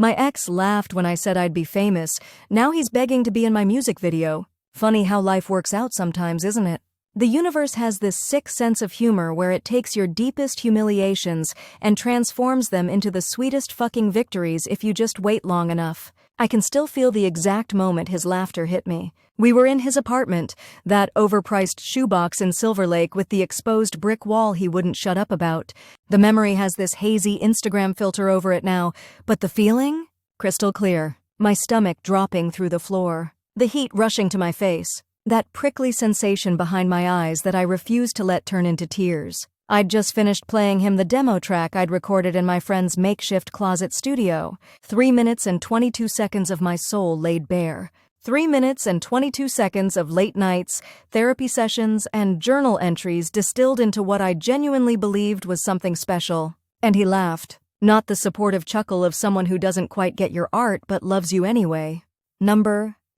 My ex laughed when I said I'd be famous. Now he's begging to be in my music video. Funny how life works out sometimes, isn't it? The universe has this sick sense of humor where it takes your deepest humiliations and transforms them into the sweetest fucking victories if you just wait long enough. I can still feel the exact moment his laughter hit me. We were in his apartment, that overpriced shoebox in Silver Lake with the exposed brick wall he wouldn't shut up about. The memory has this hazy Instagram filter over it now, but the feeling? Crystal clear. My stomach dropping through the floor. The heat rushing to my face. That prickly sensation behind my eyes that I refused to let turn into tears. I'd just finished playing him the demo track I'd recorded in my friend's makeshift closet studio. 3 minutes and 22 seconds of my soul laid bare. 3 minutes and 22 seconds of late nights, therapy sessions, and journal entries distilled into what I genuinely believed was something special. And he laughed. Not the supportive chuckle of someone who doesn't quite get your art but loves you anyway.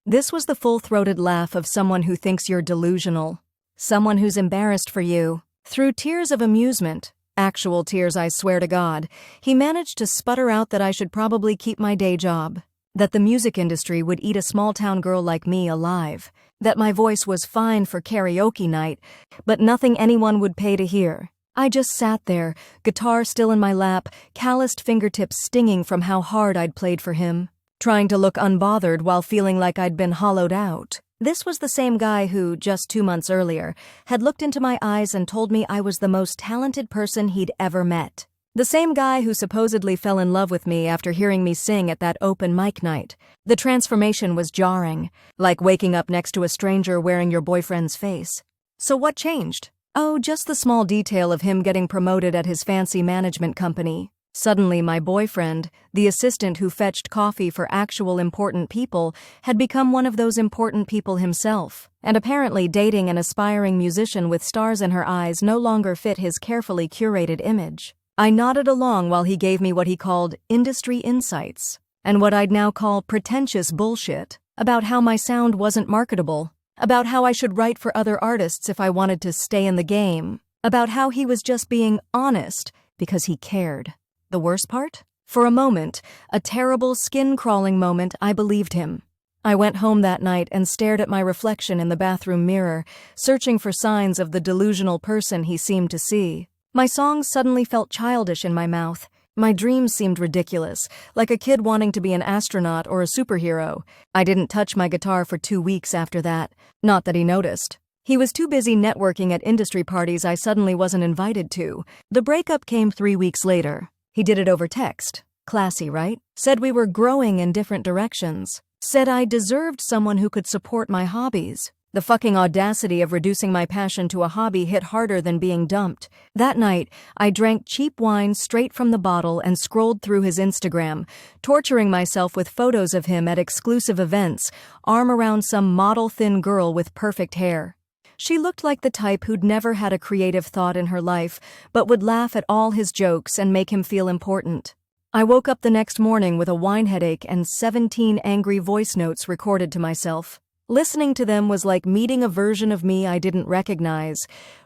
This was the full-throated laugh of someone who thinks you're delusional. Someone who's embarrassed for you. Through tears of amusement, actual tears I swear to God, he managed to sputter out that I should probably keep my day job. That the music industry would eat a small-town girl like me alive. That my voice was fine for karaoke night, but nothing anyone would pay to hear. I just sat there, guitar still in my lap, calloused fingertips stinging from how hard I'd played for him. Trying to look unbothered while feeling like I'd been hollowed out. This was the same guy who, just 2 months earlier, had looked into my eyes and told me I was the most talented person he'd ever met. The same guy who supposedly fell in love with me after hearing me sing at that open mic night. The transformation was jarring, like waking up next to a stranger wearing your boyfriend's face. So what changed? Oh, just the small detail of him getting promoted at his fancy management company. Suddenly my boyfriend, the assistant who fetched coffee for actual important people, had become one of those important people himself, and apparently dating an aspiring musician with stars in her eyes no longer fit his carefully curated image. I nodded along while he gave me what he called industry insights, and what I'd now call pretentious bullshit, about how my sound wasn't marketable, about how I should write for other artists if I wanted to stay in the game, about how he was just being honest because he cared. The worst part? For a moment, a terrible skin-crawling moment, I believed him. I went home that night and stared at my reflection in the bathroom mirror, searching for signs of the delusional person he seemed to see. My songs suddenly felt childish in my mouth. My dreams seemed ridiculous, like a kid wanting to be an astronaut or a superhero. I didn't touch my guitar for 2 weeks after that. Not that he noticed. He was too busy networking at industry parties I suddenly wasn't invited to. The breakup came 3 weeks later. He did it over text. Classy, right? Said we were growing in different directions. Said I deserved someone who could support my hobbies. The fucking audacity of reducing my passion to a hobby hit harder than being dumped. That night, I drank cheap wine straight from the bottle and scrolled through his Instagram, torturing myself with photos of him at exclusive events, arm around some model-thin girl with perfect hair. She looked like the type who'd never had a creative thought in her life, but would laugh at all his jokes and make him feel important. I woke up the next morning with a wine headache and 17 angry voice notes recorded to myself. Listening to them was like meeting a version of me I didn't recognize.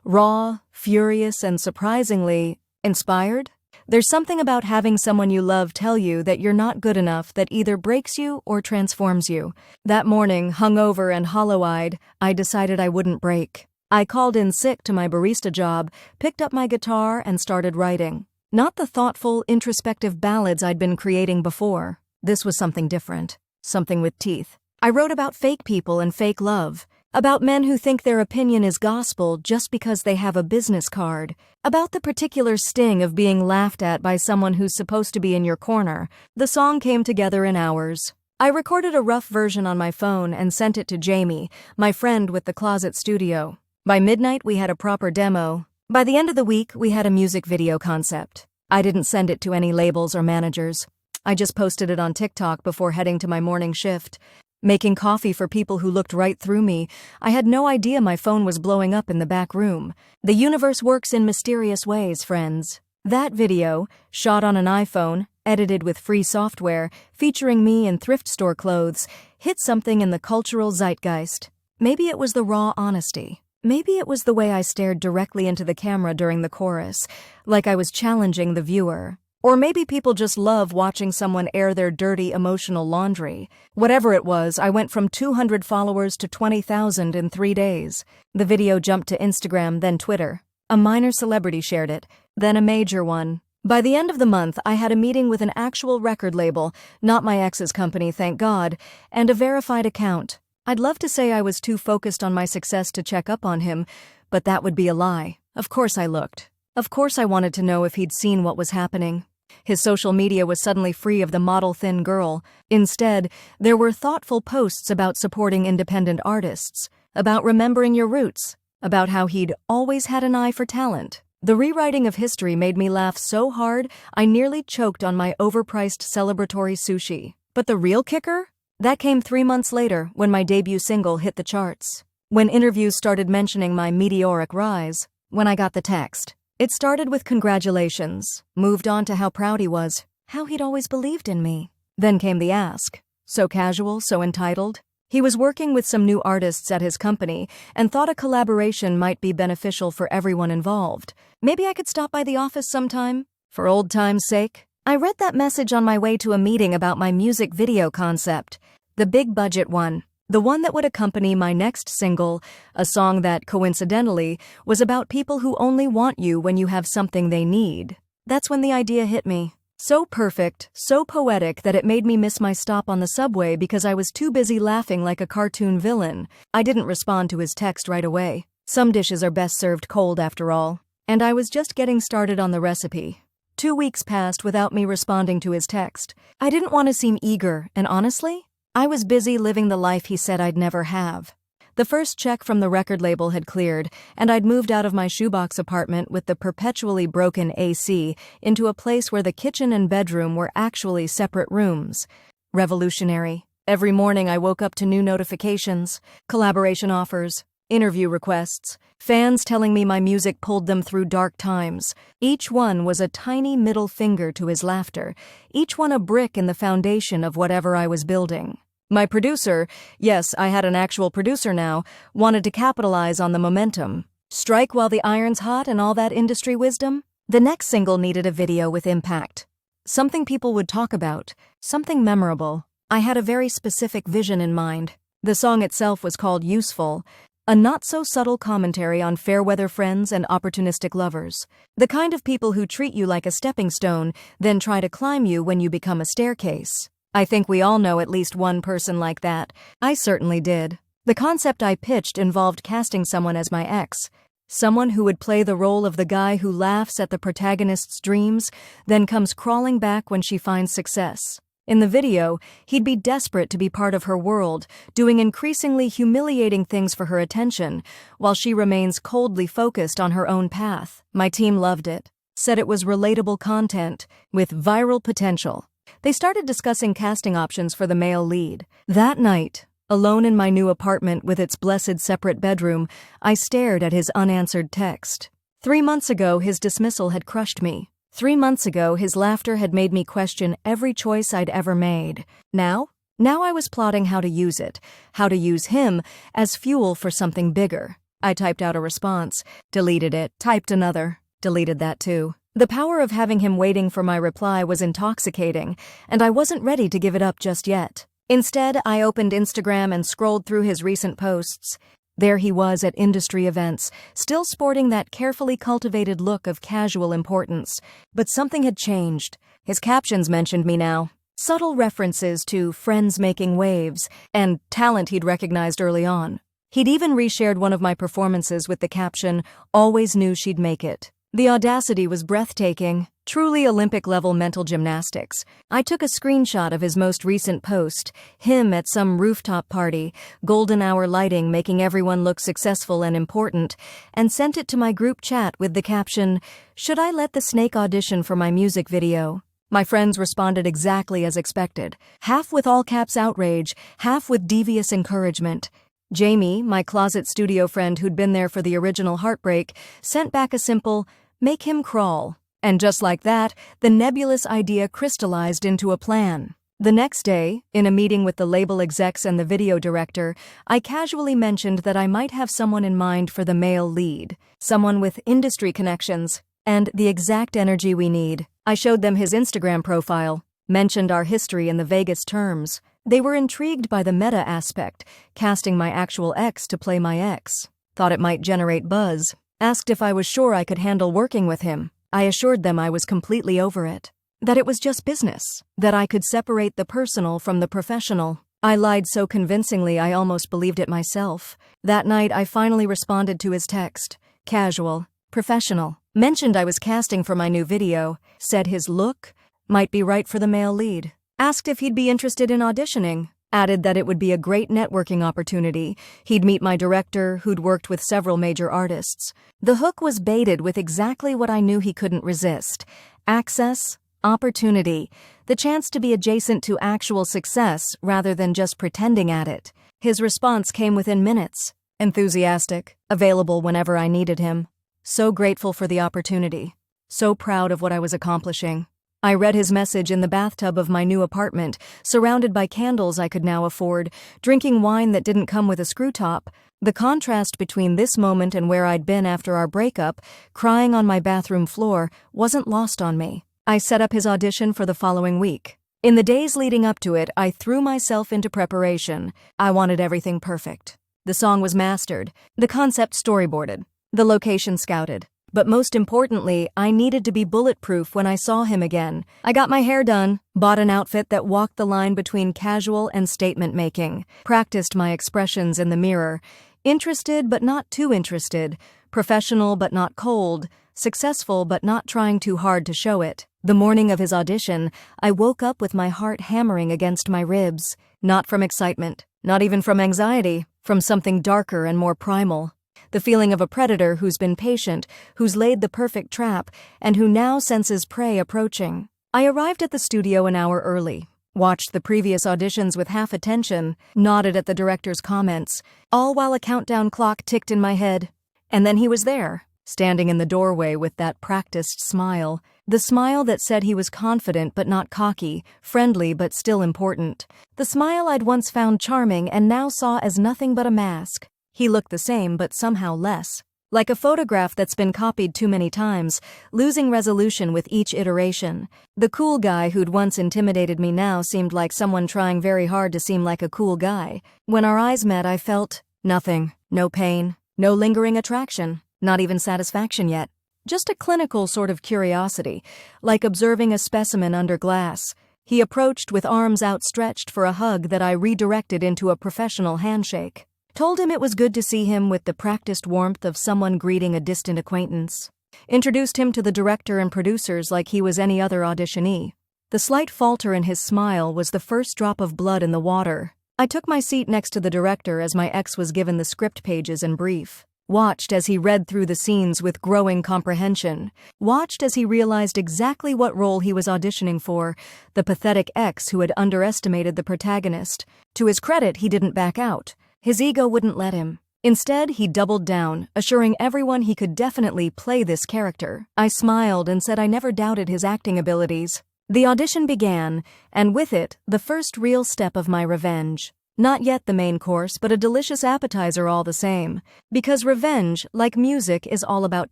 Raw, furious, and surprisingly inspired. There's something about having someone you love tell you that you're not good enough that either breaks you or transforms you. That morning, hungover and hollow-eyed, I decided I wouldn't break. I called in sick to my barista job, picked up my guitar, and started writing. Not the thoughtful, introspective ballads I'd been creating before. This was something different. Something with teeth. I wrote about fake people and fake love. About men who think their opinion is gospel just because they have a business card. About the particular sting of being laughed at by someone who's supposed to be in your corner. The song came together in hours. I recorded a rough version on my phone and sent it to Jamie, my friend with the closet studio. By midnight, we had a proper demo. By the end of the week, we had a music video concept. I didn't send it to any labels or managers. I just posted it on TikTok before heading to my morning shift. Making coffee for people who looked right through me, I had no idea my phone was blowing up in the back room. The universe works in mysterious ways, friends. That video, shot on an iPhone, edited with free software, featuring me in thrift store clothes, hit something in the cultural zeitgeist. Maybe it was the raw honesty. Maybe it was the way I stared directly into the camera during the chorus, like I was challenging the viewer. Or maybe people just love watching someone air their dirty emotional laundry. Whatever it was, I went from 200 followers to 20,000 in 3 days. The video jumped to Instagram, then Twitter. A minor celebrity shared it, then a major one. By the end of the month, I had a meeting with an actual record label, not my ex's company, thank God, and a verified account. I'd love to say I was too focused on my success to check up on him, but that would be a lie. Of course I looked. Of course I wanted to know if he'd seen what was happening. His social media was suddenly free of the model-thin girl. Instead, there were thoughtful posts about supporting independent artists, about remembering your roots, about how he'd always had an eye for talent. The rewriting of history made me laugh so hard I nearly choked on my overpriced celebratory sushi. But the real kicker? That came 3 months later when my debut single hit the charts. When interviews started mentioning my meteoric rise, when I got the text. It started with congratulations, moved on to how proud he was, how he'd always believed in me. Then came the ask. So casual, so entitled. He was working with some new artists at his company and thought a collaboration might be beneficial for everyone involved. Maybe I could stop by the office sometime, for old time's sake. I read that message on my way to a meeting about my music video concept, the big budget one, the one that would accompany my next single, a song that, coincidentally, was about people who only want you when you have something they need. That's when the idea hit me. So perfect, so poetic that it made me miss my stop on the subway because I was too busy laughing like a cartoon villain. I didn't respond to his text right away. Some dishes are best served cold after all. And I was just getting started on the recipe. 2 weeks passed without me responding to his text. I didn't want to seem eager, and honestly, I was busy living the life he said I'd never have. The first check from the record label had cleared, and I'd moved out of my shoebox apartment with the perpetually broken AC into a place where the kitchen and bedroom were actually separate rooms. Revolutionary. Every morning I woke up to new notifications, collaboration offers, interview requests, fans telling me my music pulled them through dark times. Each one was a tiny middle finger to his laughter, each one a brick in the foundation of whatever I was building. My producer, yes, I had an actual producer now, wanted to capitalize on the momentum. Strike while the iron's hot and all that industry wisdom? The next single needed a video with impact. Something people would talk about, something memorable. I had a very specific vision in mind. The song itself was called Useful, a not-so-subtle commentary on fair-weather friends and opportunistic lovers. The kind of people who treat you like a stepping stone, then try to climb you when you become a staircase. I think we all know at least one person like that. I certainly did. The concept I pitched involved casting someone as my ex. Someone who would play the role of the guy who laughs at the protagonist's dreams, then comes crawling back when she finds success. In the video, he'd be desperate to be part of her world, doing increasingly humiliating things for her attention, while she remains coldly focused on her own path. My team loved it, said it was relatable content, with viral potential. They started discussing casting options for the male lead. That night, alone in my new apartment with its blessed separate bedroom, I stared at his unanswered text. 3 months ago, his dismissal had crushed me. 3 months ago, his laughter had made me question every choice I'd ever made. Now I was plotting how to use it, how to use him as fuel for something bigger. I typed out a response, deleted it, typed another, deleted that too. The power of having him waiting for my reply was intoxicating, and I wasn't ready to give it up just yet. Instead, I opened Instagram and scrolled through his recent posts. There he was at industry events, still sporting that carefully cultivated look of casual importance. But something had changed. His captions mentioned me now. Subtle references to friends making waves, and talent he'd recognized early on. He'd even reshared one of my performances with the caption, "Always knew she'd make it." The audacity was breathtaking, truly Olympic-level mental gymnastics. I took a screenshot of his most recent post, him at some rooftop party, golden hour lighting making everyone look successful and important, and sent it to my group chat with the caption, "Should I let the snake audition for my music video?" My friends responded exactly as expected, half with all-caps outrage, half with devious encouragement. Jamie, my closet studio friend who'd been there for the original Heartbreak, sent back a simple, "Make him crawl." And just like that, the nebulous idea crystallized into a plan. The next day, in a meeting with the label execs and the video director, I casually mentioned that I might have someone in mind for the male lead, someone with industry connections, and the exact energy we need. I showed them his Instagram profile, mentioned our history in the vaguest terms. They were intrigued by the meta aspect, casting my actual ex to play my ex. Thought it might generate buzz. Asked if I was sure I could handle working with him. I assured them I was completely over it. That it was just business. That I could separate the personal from the professional. I lied so convincingly I almost believed it myself. That night I finally responded to his text. Casual. Professional. Mentioned I was casting for my new video. Said his look might be right for the male lead. Asked if he'd be interested in auditioning. Added that it would be a great networking opportunity. He'd meet my director, who'd worked with several major artists. The hook was baited with exactly what I knew he couldn't resist. Access, opportunity, the chance to be adjacent to actual success rather than just pretending at it. His response came within minutes. Enthusiastic, available whenever I needed him. So grateful for the opportunity. So proud of what I was accomplishing. I read his message in the bathtub of my new apartment, surrounded by candles I could now afford, drinking wine that didn't come with a screw top. The contrast between this moment and where I'd been after our breakup, crying on my bathroom floor, wasn't lost on me. I set up his audition for the following week. In the days leading up to it, I threw myself into preparation. I wanted everything perfect. The song was mastered, the concept storyboarded, the location scouted. But most importantly, I needed to be bulletproof when I saw him again. I got my hair done, bought an outfit that walked the line between casual and statement-making, practiced my expressions in the mirror, interested but not too interested, professional but not cold, successful but not trying too hard to show it. The morning of his audition, I woke up with my heart hammering against my ribs, not from excitement, not even from anxiety, from something darker and more primal. The feeling of a predator who's been patient, who's laid the perfect trap, and who now senses prey approaching. I arrived at the studio an hour early, watched the previous auditions with half attention, nodded at the director's comments, all while a countdown clock ticked in my head. And then he was there, standing in the doorway with that practiced smile, the smile that said he was confident but not cocky, friendly but still important, the smile I'd once found charming and now saw as nothing but a mask. He looked the same but somehow less. Like a photograph that's been copied too many times, losing resolution with each iteration. The cool guy who'd once intimidated me now seemed like someone trying very hard to seem like a cool guy. When our eyes met, I felt nothing. No pain, no lingering attraction, not even satisfaction yet. Just a clinical sort of curiosity, like observing a specimen under glass. He approached with arms outstretched for a hug that I redirected into a professional handshake. Told him it was good to see him with the practiced warmth of someone greeting a distant acquaintance. Introduced him to the director and producers like he was any other auditionee. The slight falter in his smile was the first drop of blood in the water. I took my seat next to the director as my ex was given the script pages and brief. Watched as he read through the scenes with growing comprehension. Watched as he realized exactly what role he was auditioning for, the pathetic ex who had underestimated the protagonist. To his credit, he didn't back out. His ego wouldn't let him. Instead, he doubled down, assuring everyone he could definitely play this character. I smiled and said I never doubted his acting abilities. The audition began, and with it, the first real step of my revenge. Not yet the main course, but a delicious appetizer all the same. Because revenge, like music, is all about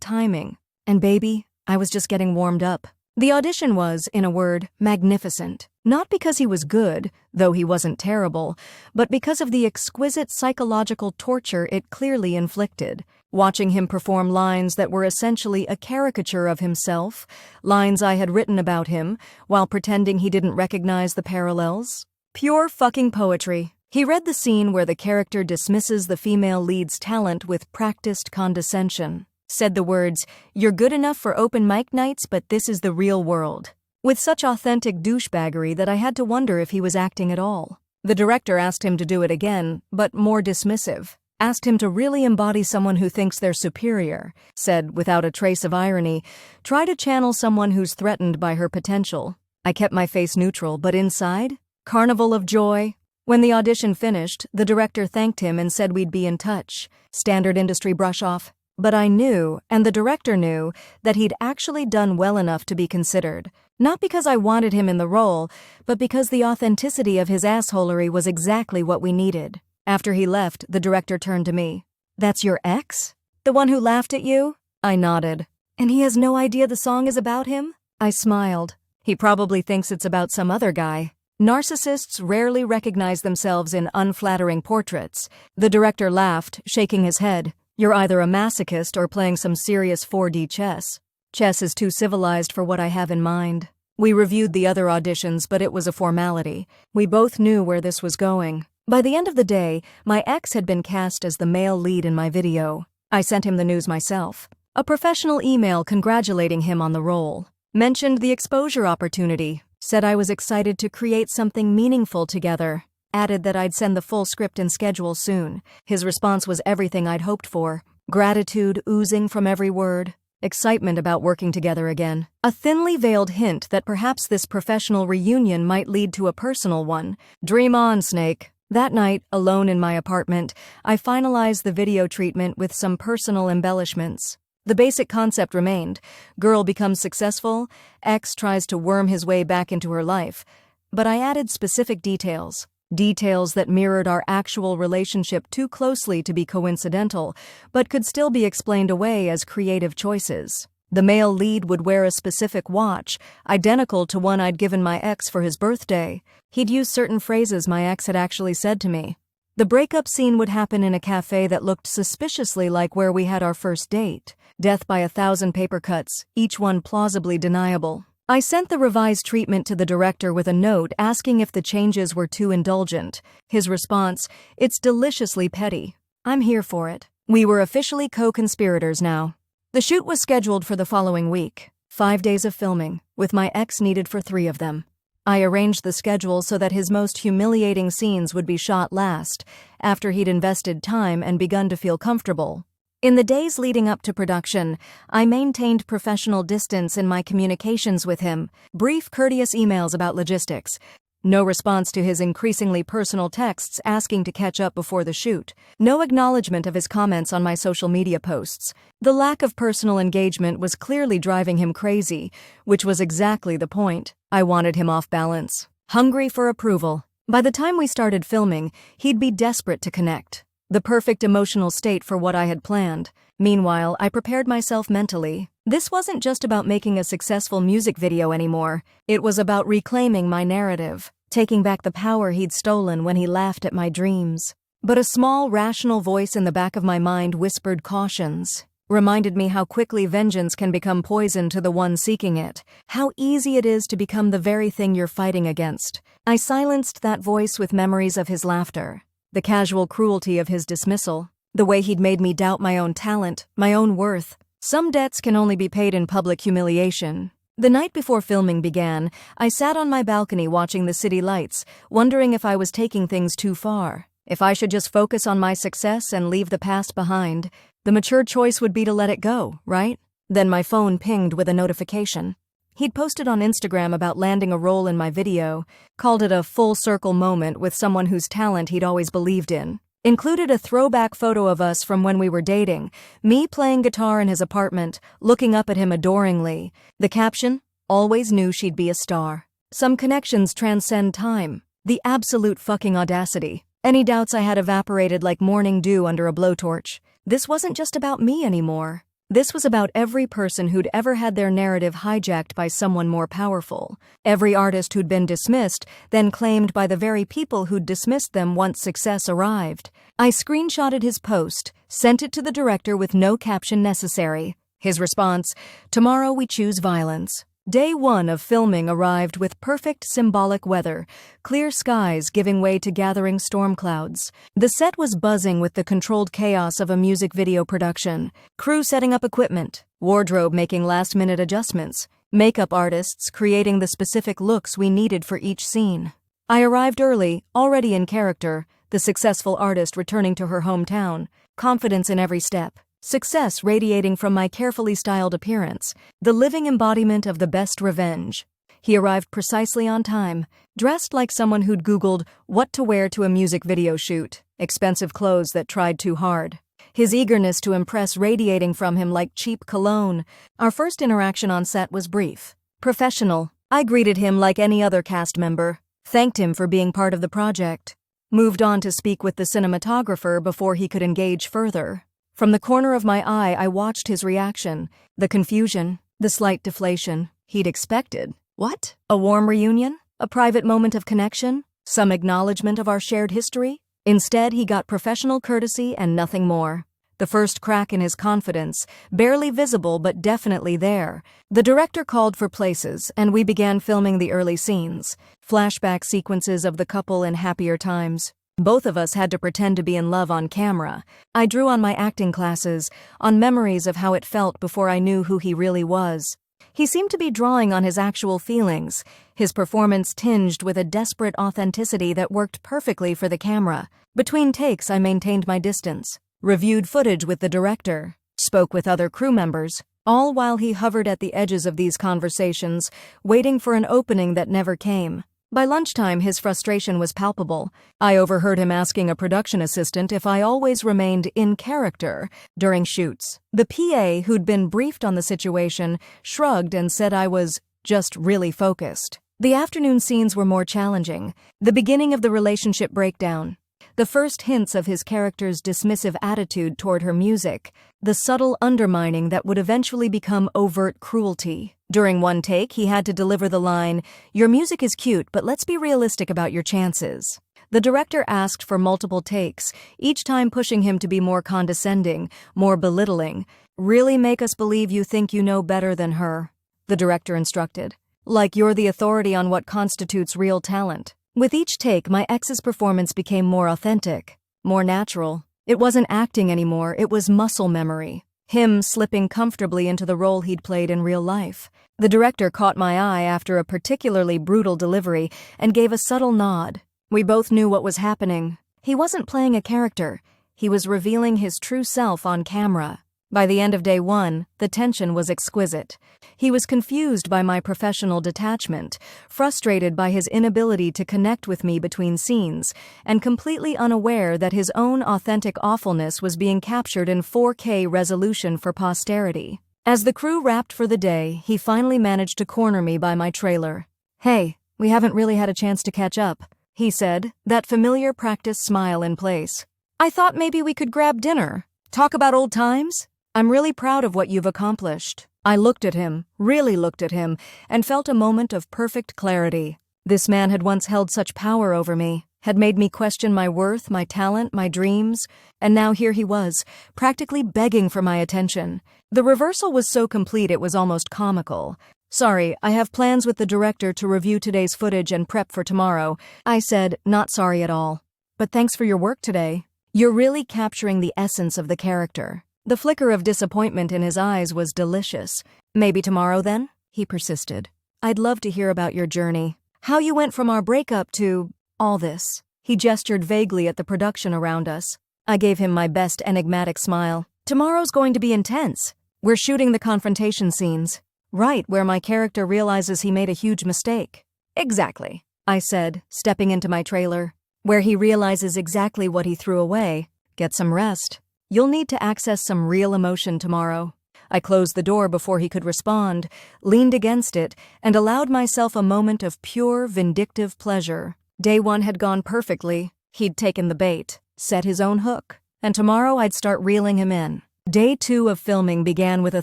timing. And baby, I was just getting warmed up. The audition was, in a word, magnificent. Not because he was good, though he wasn't terrible, but because of the exquisite psychological torture it clearly inflicted. Watching him perform lines that were essentially a caricature of himself, lines I had written about him, while pretending he didn't recognize the parallels. Pure fucking poetry. He read the scene where the character dismisses the female lead's talent with practiced condescension. Said the words, "You're good enough for open mic nights, but this is the real world," with such authentic douchebaggery that I had to wonder if he was acting at all. The director asked him to do it again, but more dismissive. Asked him to really embody someone who thinks they're superior. Said, without a trace of irony, try to channel someone who's threatened by her potential. I kept my face neutral, but inside? Carnival of joy. When the audition finished, the director thanked him and said we'd be in touch. Standard industry brush-off. But I knew, and the director knew, that he'd actually done well enough to be considered. Not because I wanted him in the role, but because the authenticity of his assholery was exactly what we needed. After he left, the director turned to me. "That's your ex? The one who laughed at you?" I nodded. "And he has no idea the song is about him?" I smiled. He probably thinks it's about some other guy. Narcissists rarely recognize themselves in unflattering portraits. The director laughed, shaking his head. You're either a masochist or playing some serious 4D chess. Chess is too civilized for what I have in mind. We reviewed the other auditions, but it was a formality. We both knew where this was going. By the end of the day, my ex had been cast as the male lead in my video. I sent him the news myself. A professional email congratulating him on the role. Mentioned the exposure opportunity. Said I was excited to create something meaningful together. Added that I'd send the full script and schedule soon. His response was everything I'd hoped for. Gratitude oozing from every word. Excitement about working together again. A thinly veiled hint that perhaps this professional reunion might lead to a personal one. Dream on, Snake. That night, alone in my apartment, I finalized the video treatment with some personal embellishments. The basic concept remained. Girl becomes successful, ex tries to worm his way back into her life. But I added specific details. Details that mirrored our actual relationship too closely to be coincidental, but could still be explained away as creative choices. The male lead would wear a specific watch, identical to one I'd given my ex for his birthday. He'd use certain phrases my ex had actually said to me. The breakup scene would happen in a cafe that looked suspiciously like where we had our first date. Death by 1,000 paper cuts, each one plausibly deniable. I sent the revised treatment to the director with a note asking if the changes were too indulgent. His response, "It's deliciously petty. I'm here for it." We were officially co-conspirators now. The shoot was scheduled for the following week. 5 days of filming, with my ex needed for 3 of them. I arranged the schedule so that his most humiliating scenes would be shot last, after he'd invested time and begun to feel comfortable. In the days leading up to production, I maintained professional distance in my communications with him, brief, courteous emails about logistics. No response to his increasingly personal texts asking to catch up before the shoot. No acknowledgement of his comments on my social media posts. The lack of personal engagement was clearly driving him crazy, which was exactly the point. I wanted him off balance, hungry for approval. By the time we started filming, he'd be desperate to connect. The perfect emotional state for what I had planned. Meanwhile, I prepared myself mentally. This wasn't just about making a successful music video anymore. It was about reclaiming my narrative, taking back the power he'd stolen when he laughed at my dreams. But a small, rational voice in the back of my mind whispered cautions, reminded me how quickly vengeance can become poison to the one seeking it, how easy it is to become the very thing you're fighting against. I silenced that voice with memories of his laughter. The casual cruelty of his dismissal, the way he'd made me doubt my own talent, my own worth. Some debts can only be paid in public humiliation. The night before filming began, I sat on my balcony watching the city lights, wondering if I was taking things too far. If I should just focus on my success and leave the past behind, the mature choice would be to let it go, right? Then my phone pinged with a notification. He'd posted on Instagram about landing a role in my video, called it a full-circle moment with someone whose talent he'd always believed in. Included a throwback photo of us from when we were dating, me playing guitar in his apartment, looking up at him adoringly. The caption, "Always knew she'd be a star." Some connections transcend time. The absolute fucking audacity. Any doubts I had evaporated like morning dew under a blowtorch. This wasn't just about me anymore. This was about every person who'd ever had their narrative hijacked by someone more powerful. Every artist who'd been dismissed, then claimed by the very people who'd dismissed them once success arrived. I screenshotted his post, sent it to the director with no caption necessary. His response, "Tomorrow we choose violence." Day 1 of filming arrived with perfect symbolic weather, clear skies giving way to gathering storm clouds. The set was buzzing with the controlled chaos of a music video production. Crew setting up equipment, wardrobe making last-minute adjustments, makeup artists creating the specific looks we needed for each scene. I arrived early, already in character, the successful artist returning to her hometown, confidence in every step. Success radiating from my carefully styled appearance, the living embodiment of the best revenge. He arrived precisely on time, dressed like someone who'd Googled what to wear to a music video shoot, expensive clothes that tried too hard. His eagerness to impress radiating from him like cheap cologne. Our first interaction on set was brief, professional. I greeted him like any other cast member, thanked him for being part of the project, moved on to speak with the cinematographer before he could engage further. From the corner of my eye, I watched his reaction, the confusion, the slight deflation. he'd expected. What? A warm reunion? A private moment of connection? Some acknowledgement of our shared history? Instead, he got professional courtesy and nothing more. The first crack in his confidence, barely visible but definitely there. The director called for places, and we began filming the early scenes. Flashback sequences of the couple in happier times. Both of us had to pretend to be in love on camera. I drew on my acting classes, on memories of how it felt before I knew who he really was. He seemed to be drawing on his actual feelings, his performance tinged with a desperate authenticity that worked perfectly for the camera. Between takes, I maintained my distance, reviewed footage with the director, spoke with other crew members, all while he hovered at the edges of these conversations, waiting for an opening that never came. By lunchtime, his frustration was palpable. I overheard him asking a production assistant if I always remained in character during shoots. The PA, who'd been briefed on the situation, shrugged and said I was just really focused. The afternoon scenes were more challenging. The beginning of the relationship breakdown. The first hints of his character's dismissive attitude toward her music, the subtle undermining that would eventually become overt cruelty. During one take, he had to deliver the line, "Your music is cute, but let's be realistic about your chances." The director asked for multiple takes, each time pushing him to be more condescending, more belittling. "Really make us believe you think you know better than her," the director instructed. "Like you're the authority on what constitutes real talent." With each take, my ex's performance became more authentic, more natural. It wasn't acting anymore, it was muscle memory. Him slipping comfortably into the role he'd played in real life. The director caught my eye after a particularly brutal delivery and gave a subtle nod. We both knew what was happening. He wasn't playing a character. He was revealing his true self on camera. By the end of day one, the tension was exquisite. He was confused by my professional detachment, frustrated by his inability to connect with me between scenes, and completely unaware that his own authentic awfulness was being captured in 4K resolution for posterity. As the crew wrapped for the day, he finally managed to corner me by my trailer. "Hey, we haven't really had a chance to catch up," he said, that familiar practice smile in place. "I thought maybe we could grab dinner, talk about old times? I'm really proud of what you've accomplished." I looked at him, really looked at him, and felt a moment of perfect clarity. This man had once held such power over me, had made me question my worth, my talent, my dreams, and now here he was, practically begging for my attention. The reversal was so complete it was almost comical. "Sorry, I have plans with the director to review today's footage and prep for tomorrow," I said, not sorry at all. "But thanks for your work today. You're really capturing the essence of the character." The flicker of disappointment in his eyes was delicious. "Maybe tomorrow then?" he persisted. "I'd love to hear about your journey. How you went from our breakup to all this." He gestured vaguely at the production around us. I gave him my best enigmatic smile. "Tomorrow's going to be intense. We're shooting the confrontation scenes. Right, where my character realizes he made a huge mistake." "Exactly," I said, stepping into my trailer. "Where he realizes exactly what he threw away. Get some rest. You'll need to access some real emotion tomorrow." I closed the door before he could respond, leaned against it, and allowed myself a moment of pure, vindictive pleasure. Day one had gone perfectly. He'd taken the bait, set his own hook, and tomorrow I'd start reeling him in. Day two of filming began with a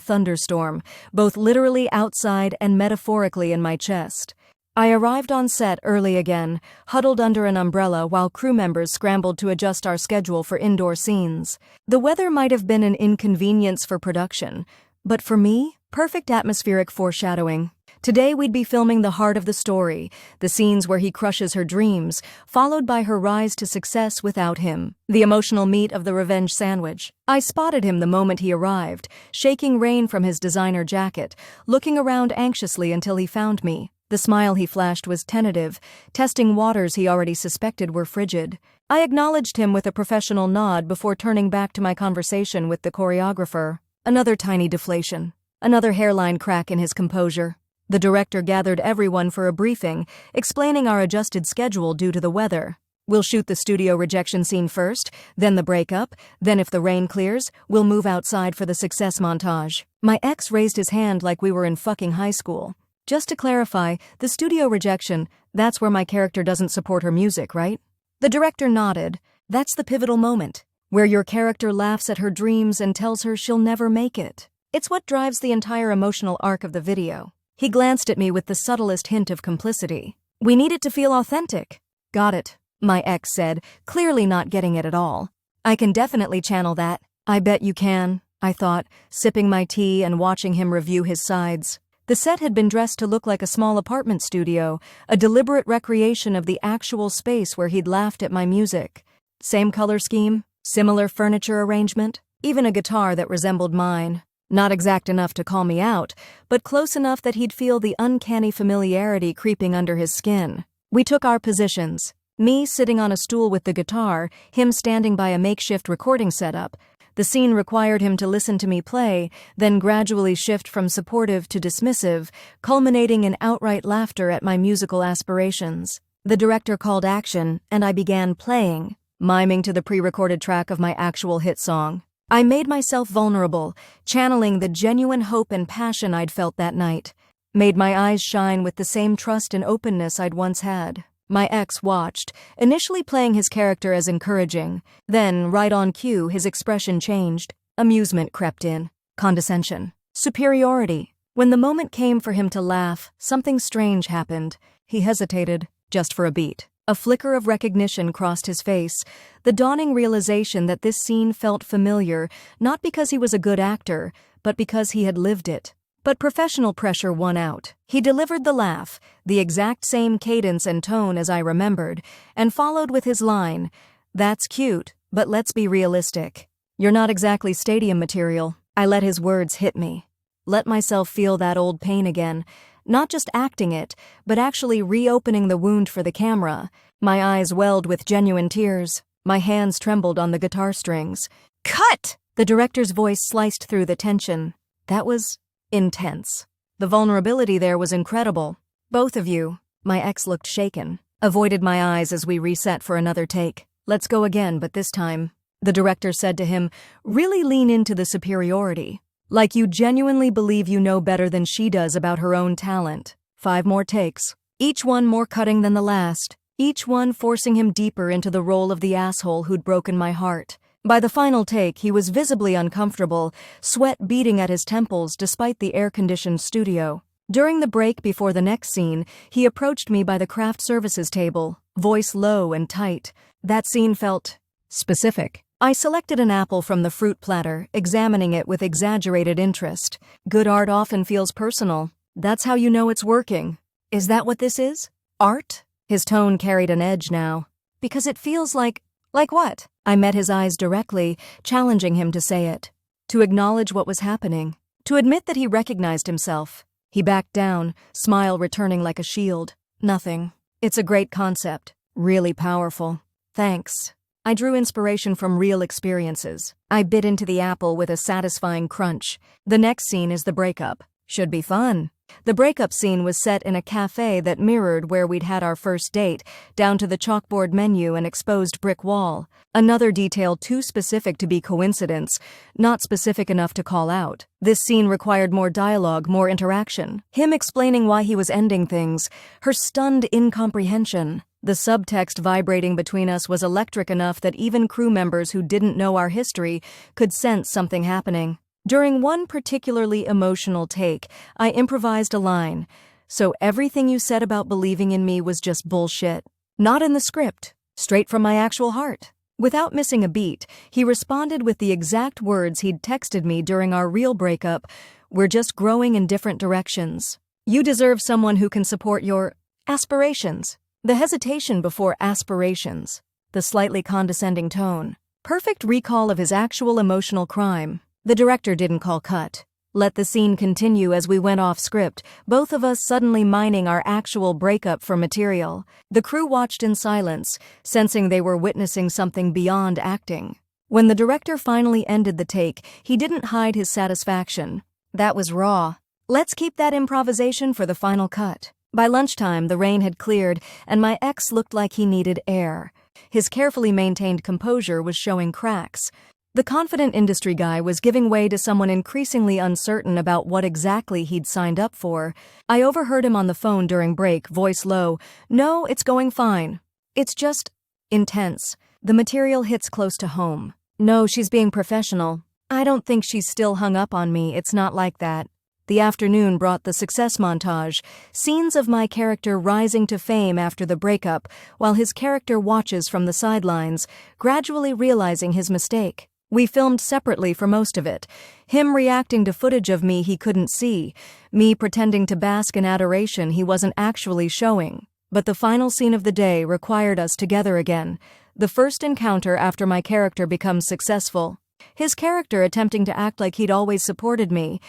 thunderstorm, both literally outside and metaphorically in my chest. I arrived on set early again, huddled under an umbrella while crew members scrambled to adjust our schedule for indoor scenes. The weather might have been an inconvenience for production, but for me, perfect atmospheric foreshadowing. Today we'd be filming the heart of the story, the scenes where he crushes her dreams, followed by her rise to success without him, the emotional meat of the revenge sandwich. I spotted him the moment he arrived, shaking rain from his designer jacket, looking around anxiously until he found me. The smile he flashed was tentative, testing waters he already suspected were frigid. I acknowledged him with a professional nod before turning back to my conversation with the choreographer. Another tiny deflation, another hairline crack in his composure. The director gathered everyone for a briefing, explaining our adjusted schedule due to the weather. "We'll shoot the studio rejection scene first, then the breakup, then if the rain clears, we'll move outside for the success montage." My ex raised his hand like we were in fucking high school. "Just to clarify, the studio rejection, that's where my character doesn't support her music, right?" The director nodded. "That's the pivotal moment, where your character laughs at her dreams and tells her she'll never make it. It's what drives the entire emotional arc of the video." He glanced at me with the subtlest hint of complicity. We need it to feel authentic. Got it, my ex said, clearly not getting it at all. I can definitely channel that. I bet you can, I thought, sipping my tea and watching him review his sides. The set had been dressed to look like a small apartment studio, a deliberate recreation of the actual space where he'd laughed at my music. Same color scheme, similar furniture arrangement, even a guitar that resembled mine. Not exact enough to call me out, but close enough that he'd feel the uncanny familiarity creeping under his skin. We took our positions. Me sitting on a stool with the guitar, him standing by a makeshift recording setup. The scene required him to listen to me play, then gradually shift from supportive to dismissive, culminating in outright laughter at my musical aspirations. The director called action, and I began playing, miming to the pre-recorded track of my actual hit song. I made myself vulnerable, channeling the genuine hope and passion I'd felt that night. Made my eyes shine with the same trust and openness I'd once had. My ex watched, initially playing his character as encouraging. Then, right on cue, his expression changed. Amusement crept in. Condescension. Superiority. When the moment came for him to laugh, something strange happened. He hesitated, just for a beat. A flicker of recognition crossed his face, the dawning realization that this scene felt familiar, not because he was a good actor, but because he had lived it. But professional pressure won out. He delivered the laugh, the exact same cadence and tone as I remembered, and followed with his line, "That's cute, but let's be realistic. You're not exactly stadium material." I let his words hit me. Let myself feel that old pain again, not just acting it, but actually reopening the wound for the camera. My eyes welled with genuine tears. My hands trembled on the guitar strings. "Cut!" The director's voice sliced through the tension. That was intense. The vulnerability there was incredible. "Both of you," my ex looked shaken, avoided my eyes as we reset for another take. "Let's go again, but this time," the director said to him, "really lean into the superiority. Like you genuinely believe you know better than she does about her own talent." 5 more takes, each one more cutting than the last, each one forcing him deeper into the role of the asshole who'd broken my heart. By the final take, he was visibly uncomfortable, sweat beading at his temples despite the air-conditioned studio. During the break before the next scene, he approached me by the craft services table, voice low and tight. That scene felt specific. I selected an apple from the fruit platter, examining it with exaggerated interest. Good art often feels personal. That's how you know it's working. "Is that what this is? Art?" His tone carried an edge now. "Because it feels like what?" I met his eyes directly, challenging him to say it. To acknowledge what was happening. To admit that he recognized himself. He backed down, smile returning like a shield. "Nothing. It's a great concept. Really powerful. Thanks." I drew inspiration from real experiences. I bit into the apple with a satisfying crunch. The next scene is the breakup. Should be fun. The breakup scene was set in a cafe that mirrored where we'd had our first date, down to the chalkboard menu and exposed brick wall. Another detail too specific to be coincidence, not specific enough to call out. This scene required more dialogue, more interaction. Him explaining why he was ending things, her stunned incomprehension. The subtext vibrating between us was electric enough that even crew members who didn't know our history could sense something happening. During one particularly emotional take, I improvised a line. "So everything you said about believing in me was just bullshit." Not in the script, straight from my actual heart. Without missing a beat, he responded with the exact words he'd texted me during our real breakup. "We're just growing in different directions. You deserve someone who can support your aspirations." The hesitation before aspirations, the slightly condescending tone. Perfect recall of his actual emotional crime. The director didn't call cut. Let the scene continue as we went off script, both of us suddenly mining our actual breakup for material. The crew watched in silence, sensing they were witnessing something beyond acting. When the director finally ended the take, he didn't hide his satisfaction. That was raw. Let's keep that improvisation for the final cut. By lunchtime, the rain had cleared, and my ex looked like he needed air. His carefully maintained composure was showing cracks. The confident industry guy was giving way to someone increasingly uncertain about what exactly he'd signed up for. I overheard him on the phone during break, voice low. "No, it's going fine. It's just intense. The material hits close to home. No, she's being professional. I don't think she's still hung up on me, it's not like that." The afternoon brought the success montage, scenes of my character rising to fame after the breakup, while his character watches from the sidelines, gradually realizing his mistake. We filmed separately for most of it, him reacting to footage of me he couldn't see, me pretending to bask in adoration he wasn't actually showing. But the final scene of the day required us together again, the first encounter after my character becomes successful. His character attempting to act like he'd always supported me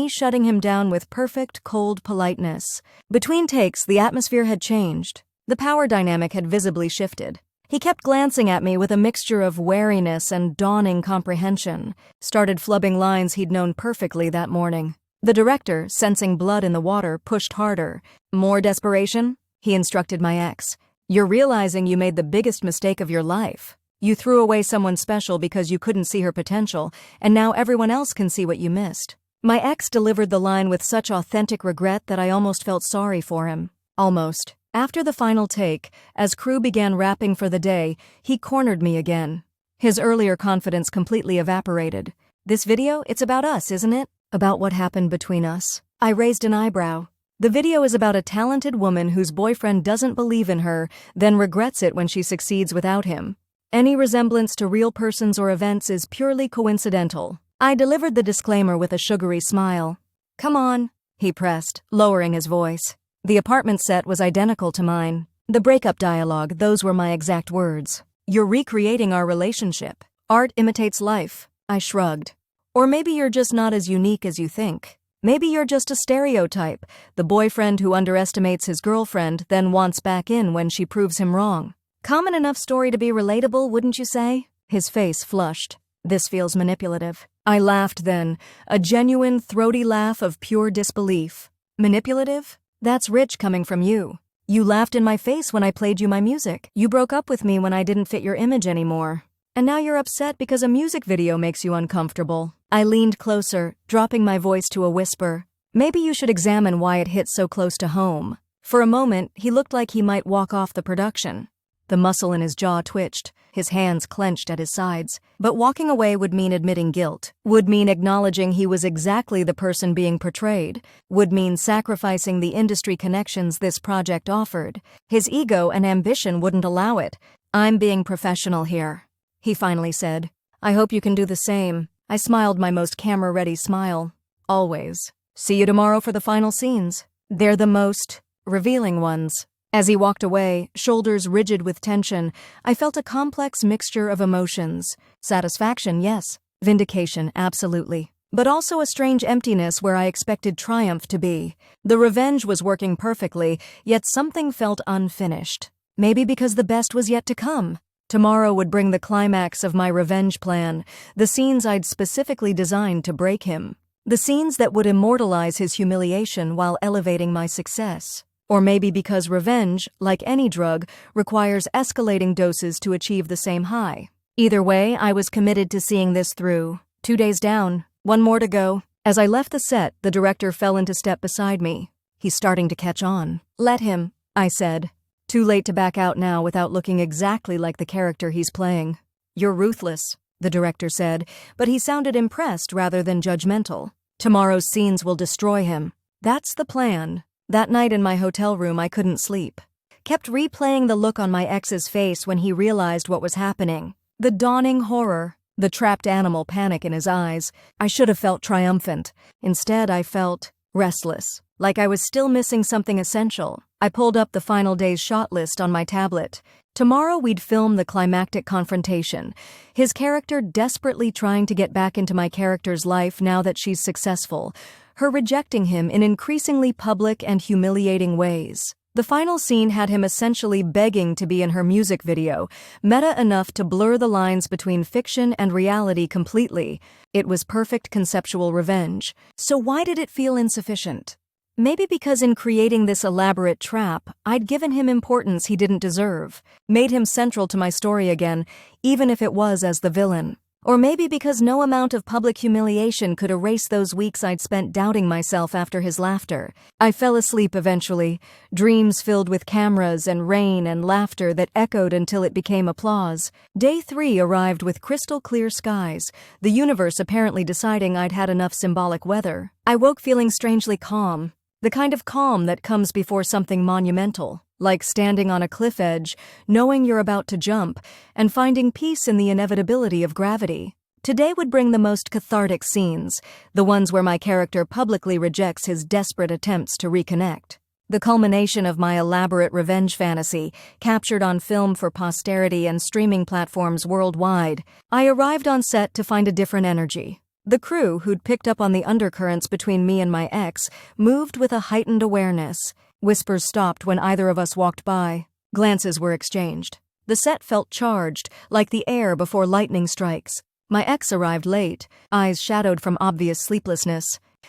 shutting him down with perfect, cold politeness. Between takes, the atmosphere had changed. The power dynamic had visibly shifted. He kept glancing at me with a mixture of wariness and dawning comprehension, started flubbing lines he'd known perfectly that morning. The director, sensing blood in the water, pushed harder. More desperation? He instructed my ex. You're realizing you made the biggest mistake of your life. You threw away someone special because you couldn't see her potential, and now everyone else can see what you missed. My ex delivered the line with such authentic regret that I almost felt sorry for him. Almost. After the final take, as crew began wrapping for the day, he cornered me again. His earlier confidence completely evaporated. This video, it's about us, isn't it? About what happened between us. I raised an eyebrow. The video is about a talented woman whose boyfriend doesn't believe in her, then regrets it when she succeeds without him. Any resemblance to real persons or events is purely coincidental. I delivered the disclaimer with a sugary smile. Come on, he pressed, lowering his voice. The apartment set was identical to mine. The breakup dialogue, those were my exact words. You're recreating our relationship. Art imitates life. I shrugged. Or maybe you're just not as unique as you think. Maybe you're just a stereotype, the boyfriend who underestimates his girlfriend, then wants back in when she proves him wrong. Common enough story to be relatable, wouldn't you say? His face flushed. This feels manipulative. I laughed then, a genuine, throaty laugh of pure disbelief. Manipulative? That's rich coming from you. You laughed in my face when I played you my music. You broke up with me when I didn't fit your image anymore. And now you're upset because a music video makes you uncomfortable. I leaned closer, dropping my voice to a whisper. Maybe you should examine why it hits so close to home. For a moment, he looked like he might walk off the production. The muscle in his jaw twitched, his hands clenched at his sides. But walking away would mean admitting guilt, would mean acknowledging he was exactly the person being portrayed, would mean sacrificing the industry connections this project offered. His ego and ambition wouldn't allow it. I'm being professional here, he finally said. I hope you can do the same. I smiled my most camera-ready smile. Always. See you tomorrow for the final scenes. They're the most revealing ones. As he walked away, shoulders rigid with tension, I felt a complex mixture of emotions. Satisfaction, yes. Vindication, absolutely. But also a strange emptiness where I expected triumph to be. The revenge was working perfectly, yet something felt unfinished. Maybe because the best was yet to come. Tomorrow would bring the climax of my revenge plan, the scenes I'd specifically designed to break him. The scenes that would immortalize his humiliation while elevating my success. Or maybe because revenge, like any drug, requires escalating doses to achieve the same high. Either way, I was committed to seeing this through. 2 days down, one more to go. As I left the set, the director fell into step beside me. He's starting to catch on. Let him, I said. Too late to back out now without looking exactly like the character he's playing. You're ruthless, the director said, but he sounded impressed rather than judgmental. Tomorrow's scenes will destroy him. That's the plan. That night in my hotel room, I couldn't sleep. Kept replaying the look on my ex's face when he realized what was happening. The dawning horror, the trapped animal panic in his eyes. I should have felt triumphant. Instead, I felt restless, like I was still missing something essential. I pulled up the final day's shot list on my tablet. Tomorrow we'd film the climactic confrontation. His character desperately trying to get back into my character's life now that she's successful. Her rejecting him in increasingly public and humiliating ways. The final scene had him essentially begging to be in her music video, meta enough to blur the lines between fiction and reality completely. It was perfect conceptual revenge. So why did it feel insufficient? Maybe because in creating this elaborate trap, I'd given him importance he didn't deserve, made him central to my story again, even if it was as the villain. Or maybe because no amount of public humiliation could erase those weeks I'd spent doubting myself after his laughter. I fell asleep eventually, dreams filled with cameras and rain and laughter that echoed until it became applause. Day 3 arrived with crystal clear skies, the universe apparently deciding I'd had enough symbolic weather. I woke feeling strangely calm, the kind of calm that comes before something monumental. Like standing on a cliff edge, knowing you're about to jump, and finding peace in the inevitability of gravity. Today would bring the most cathartic scenes, the ones where my character publicly rejects his desperate attempts to reconnect. The culmination of my elaborate revenge fantasy, captured on film for posterity and streaming platforms worldwide. I arrived on set to find a different energy. The crew, who'd picked up on the undercurrents between me and my ex, moved with a heightened awareness. Whispers stopped when either of us walked by. Glances were exchanged. The set felt charged, like the air before lightning strikes. My ex arrived late, eyes shadowed from obvious sleeplessness.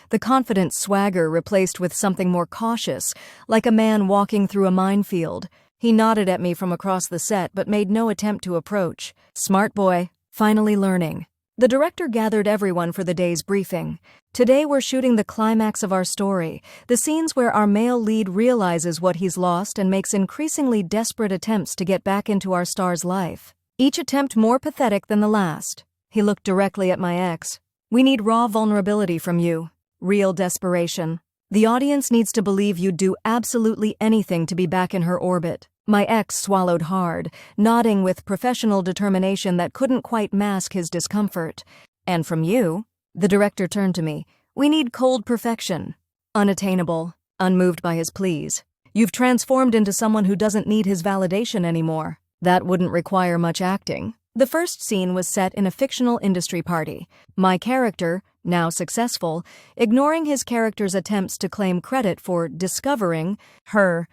The confident swagger replaced with something more cautious, like a man walking through a minefield. He nodded at me from across the set but made no attempt to approach. Smart boy, finally learning. The director gathered everyone for the day's briefing. Today we're shooting the climax of our story, the scenes where our male lead realizes what he's lost and makes increasingly desperate attempts to get back into our star's life. Each attempt more pathetic than the last. He looked directly at my ex. We need raw vulnerability from you. Real desperation. The audience needs to believe you'd do absolutely anything to be back in her orbit. My ex swallowed hard, nodding with professional determination that couldn't quite mask his discomfort. And from you? The director turned to me. We need cold perfection. Unattainable, unmoved by his pleas. You've transformed into someone who doesn't need his validation anymore. That wouldn't require much acting. The first scene was set in a fictional industry party. My character, now successful, ignoring his character's attempts to claim credit for discovering her.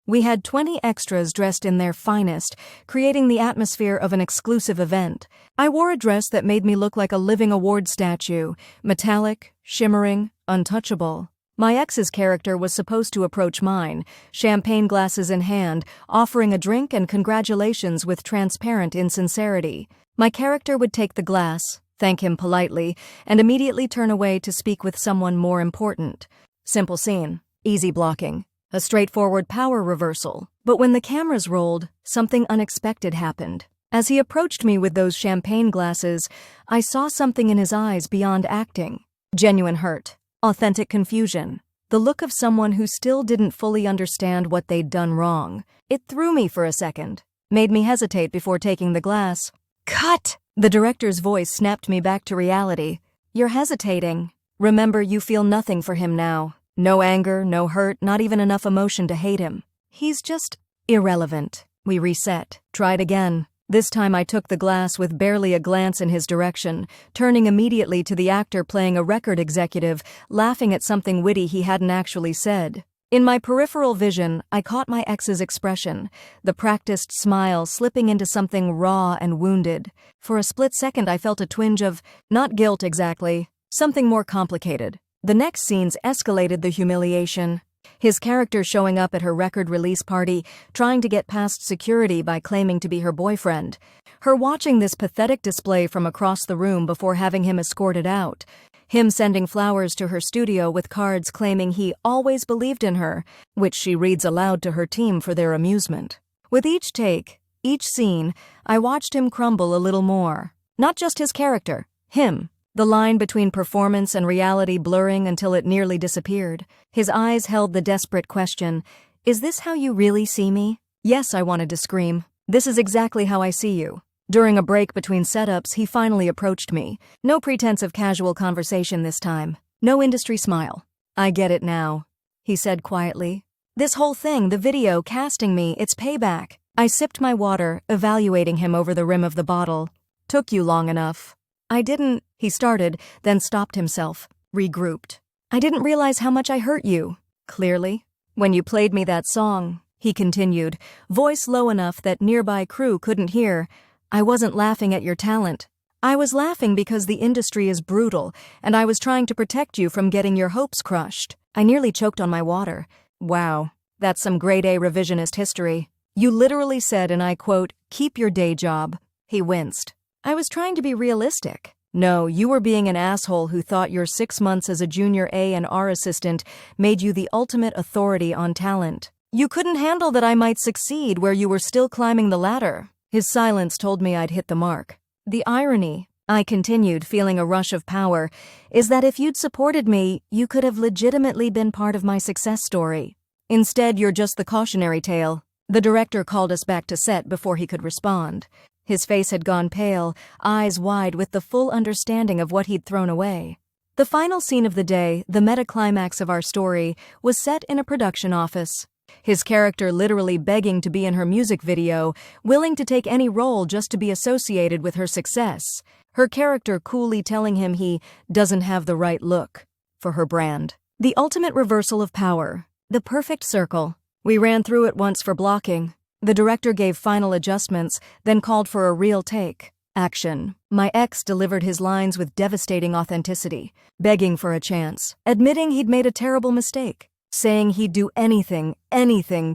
We had 20 extras dressed in their finest, creating the atmosphere of an exclusive event. I wore a dress that made me look like a living award statue, metallic, shimmering, untouchable. My ex's character was supposed to approach mine, champagne glasses in hand, offering a drink and congratulations with transparent insincerity. My character would take the glass, thank him politely, and immediately turn away to speak with someone more important. Simple scene, easy blocking. A straightforward power reversal. But when the cameras rolled, something unexpected happened. As he approached me with those champagne glasses, I saw something in his eyes beyond acting. Genuine hurt. Authentic confusion. The look of someone who still didn't fully understand what they'd done wrong. It threw me for a second. Made me hesitate before taking the glass. Cut! The director's voice snapped me back to reality. You're hesitating. Remember, you feel nothing for him now. No anger, no hurt, not even enough emotion to hate him. He's just irrelevant. We reset. Tried again. This time I took the glass with barely a glance in his direction, turning immediately to the actor playing a record executive, laughing at something witty he hadn't actually said. In my peripheral vision, I caught my ex's expression, the practiced smile slipping into something raw and wounded. For a split second I felt a twinge of, not guilt exactly, something more complicated. The next scenes escalated the humiliation. His character showing up at her record release party, trying to get past security by claiming to be her boyfriend. Her watching this pathetic display from across the room before having him escorted out. Him sending flowers to her studio with cards claiming he always believed in her, which she reads aloud to her team for their amusement. With each take, each scene, I watched him crumble a little more. Not just his character, him. The line between performance and reality blurring until it nearly disappeared. His eyes held the desperate question, "Is this how you really see me?" Yes, I wanted to scream. This is exactly how I see you. During a break between setups, he finally approached me. No pretense of casual conversation this time. No industry smile. "I get it now," he said quietly. "This whole thing, the video, casting me, it's payback." I sipped my water, evaluating him over the rim of the bottle. "Took you long enough." "I didn't," he started, then stopped himself, regrouped. "I didn't realize how much I hurt you." "Clearly. When you played me that song," he continued, voice low enough that nearby crew couldn't hear, "I wasn't laughing at your talent. I was laughing because the industry is brutal, and I was trying to protect you from getting your hopes crushed." I nearly choked on my water. "Wow, that's some grade A revisionist history. You literally said, and I quote, 'Keep your day job.'" He winced. I was trying to be realistic. No, you were being an asshole who thought your 6 months as a junior A&R assistant made you the ultimate authority on talent. You couldn't handle that I might succeed where you were still climbing the ladder. His silence told me I'd hit the mark. The irony, I continued, feeling a rush of power, is that if you'd supported me, you could have legitimately been part of my success story. Instead, you're just the cautionary tale. The director called us back to set before he could respond. His face had gone pale, eyes wide with the full understanding of what he'd thrown away. The final scene of the day, the meta-climax of our story, was set in a production office. His character literally begging to be in her music video, willing to take any role just to be associated with her success. Her character coolly telling him he doesn't have the right look for her brand. The ultimate reversal of power. The perfect circle. We ran through it once for blocking. The director gave final adjustments, then called for a real take. Action. My ex delivered his lines with devastating authenticity, begging for a chance, admitting he'd made a terrible mistake, saying he'd do anything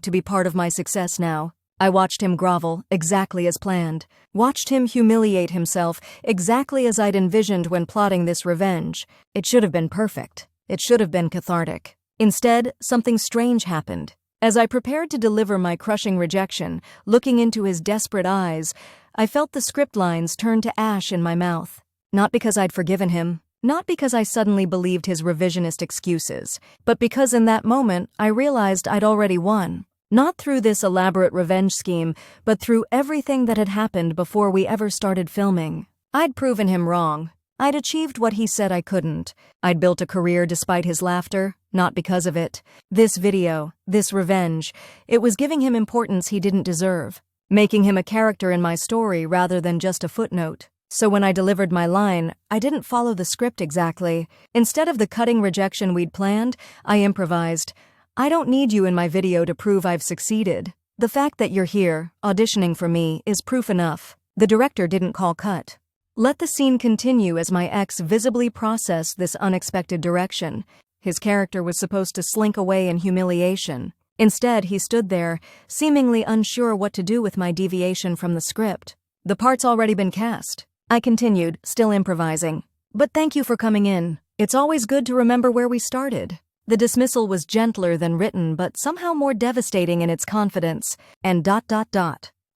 to be part of my success now. I watched him grovel, exactly as planned. Watched him humiliate himself, exactly as I'd envisioned when plotting this revenge. It should have been perfect. It should have been cathartic. Instead, something strange happened. As I prepared to deliver my crushing rejection, looking into his desperate eyes, I felt the script lines turn to ash in my mouth. Not because I'd forgiven him, not because I suddenly believed his revisionist excuses, but because in that moment I realized I'd already won. Not through this elaborate revenge scheme, but through everything that had happened before we ever started filming. I'd proven him wrong. I'd achieved what he said I couldn't. I'd built a career despite his laughter, not because of it. This video, this revenge, it was giving him importance he didn't deserve, making him a character in my story rather than just a footnote. So when I delivered my line, I didn't follow the script exactly. Instead of the cutting rejection we'd planned, I improvised. I don't need you in my video to prove I've succeeded. The fact that you're here, auditioning for me, is proof enough. The director didn't call cut. Let the scene continue as my ex visibly processed this unexpected direction. His character was supposed to slink away in humiliation. Instead, he stood there, seemingly unsure what to do with my deviation from the script. The part's already been cast. I continued, still improvising. But thank you for coming in. It's always good to remember where we started. The dismissal was gentler than written, but somehow more devastating in its confidence. And ...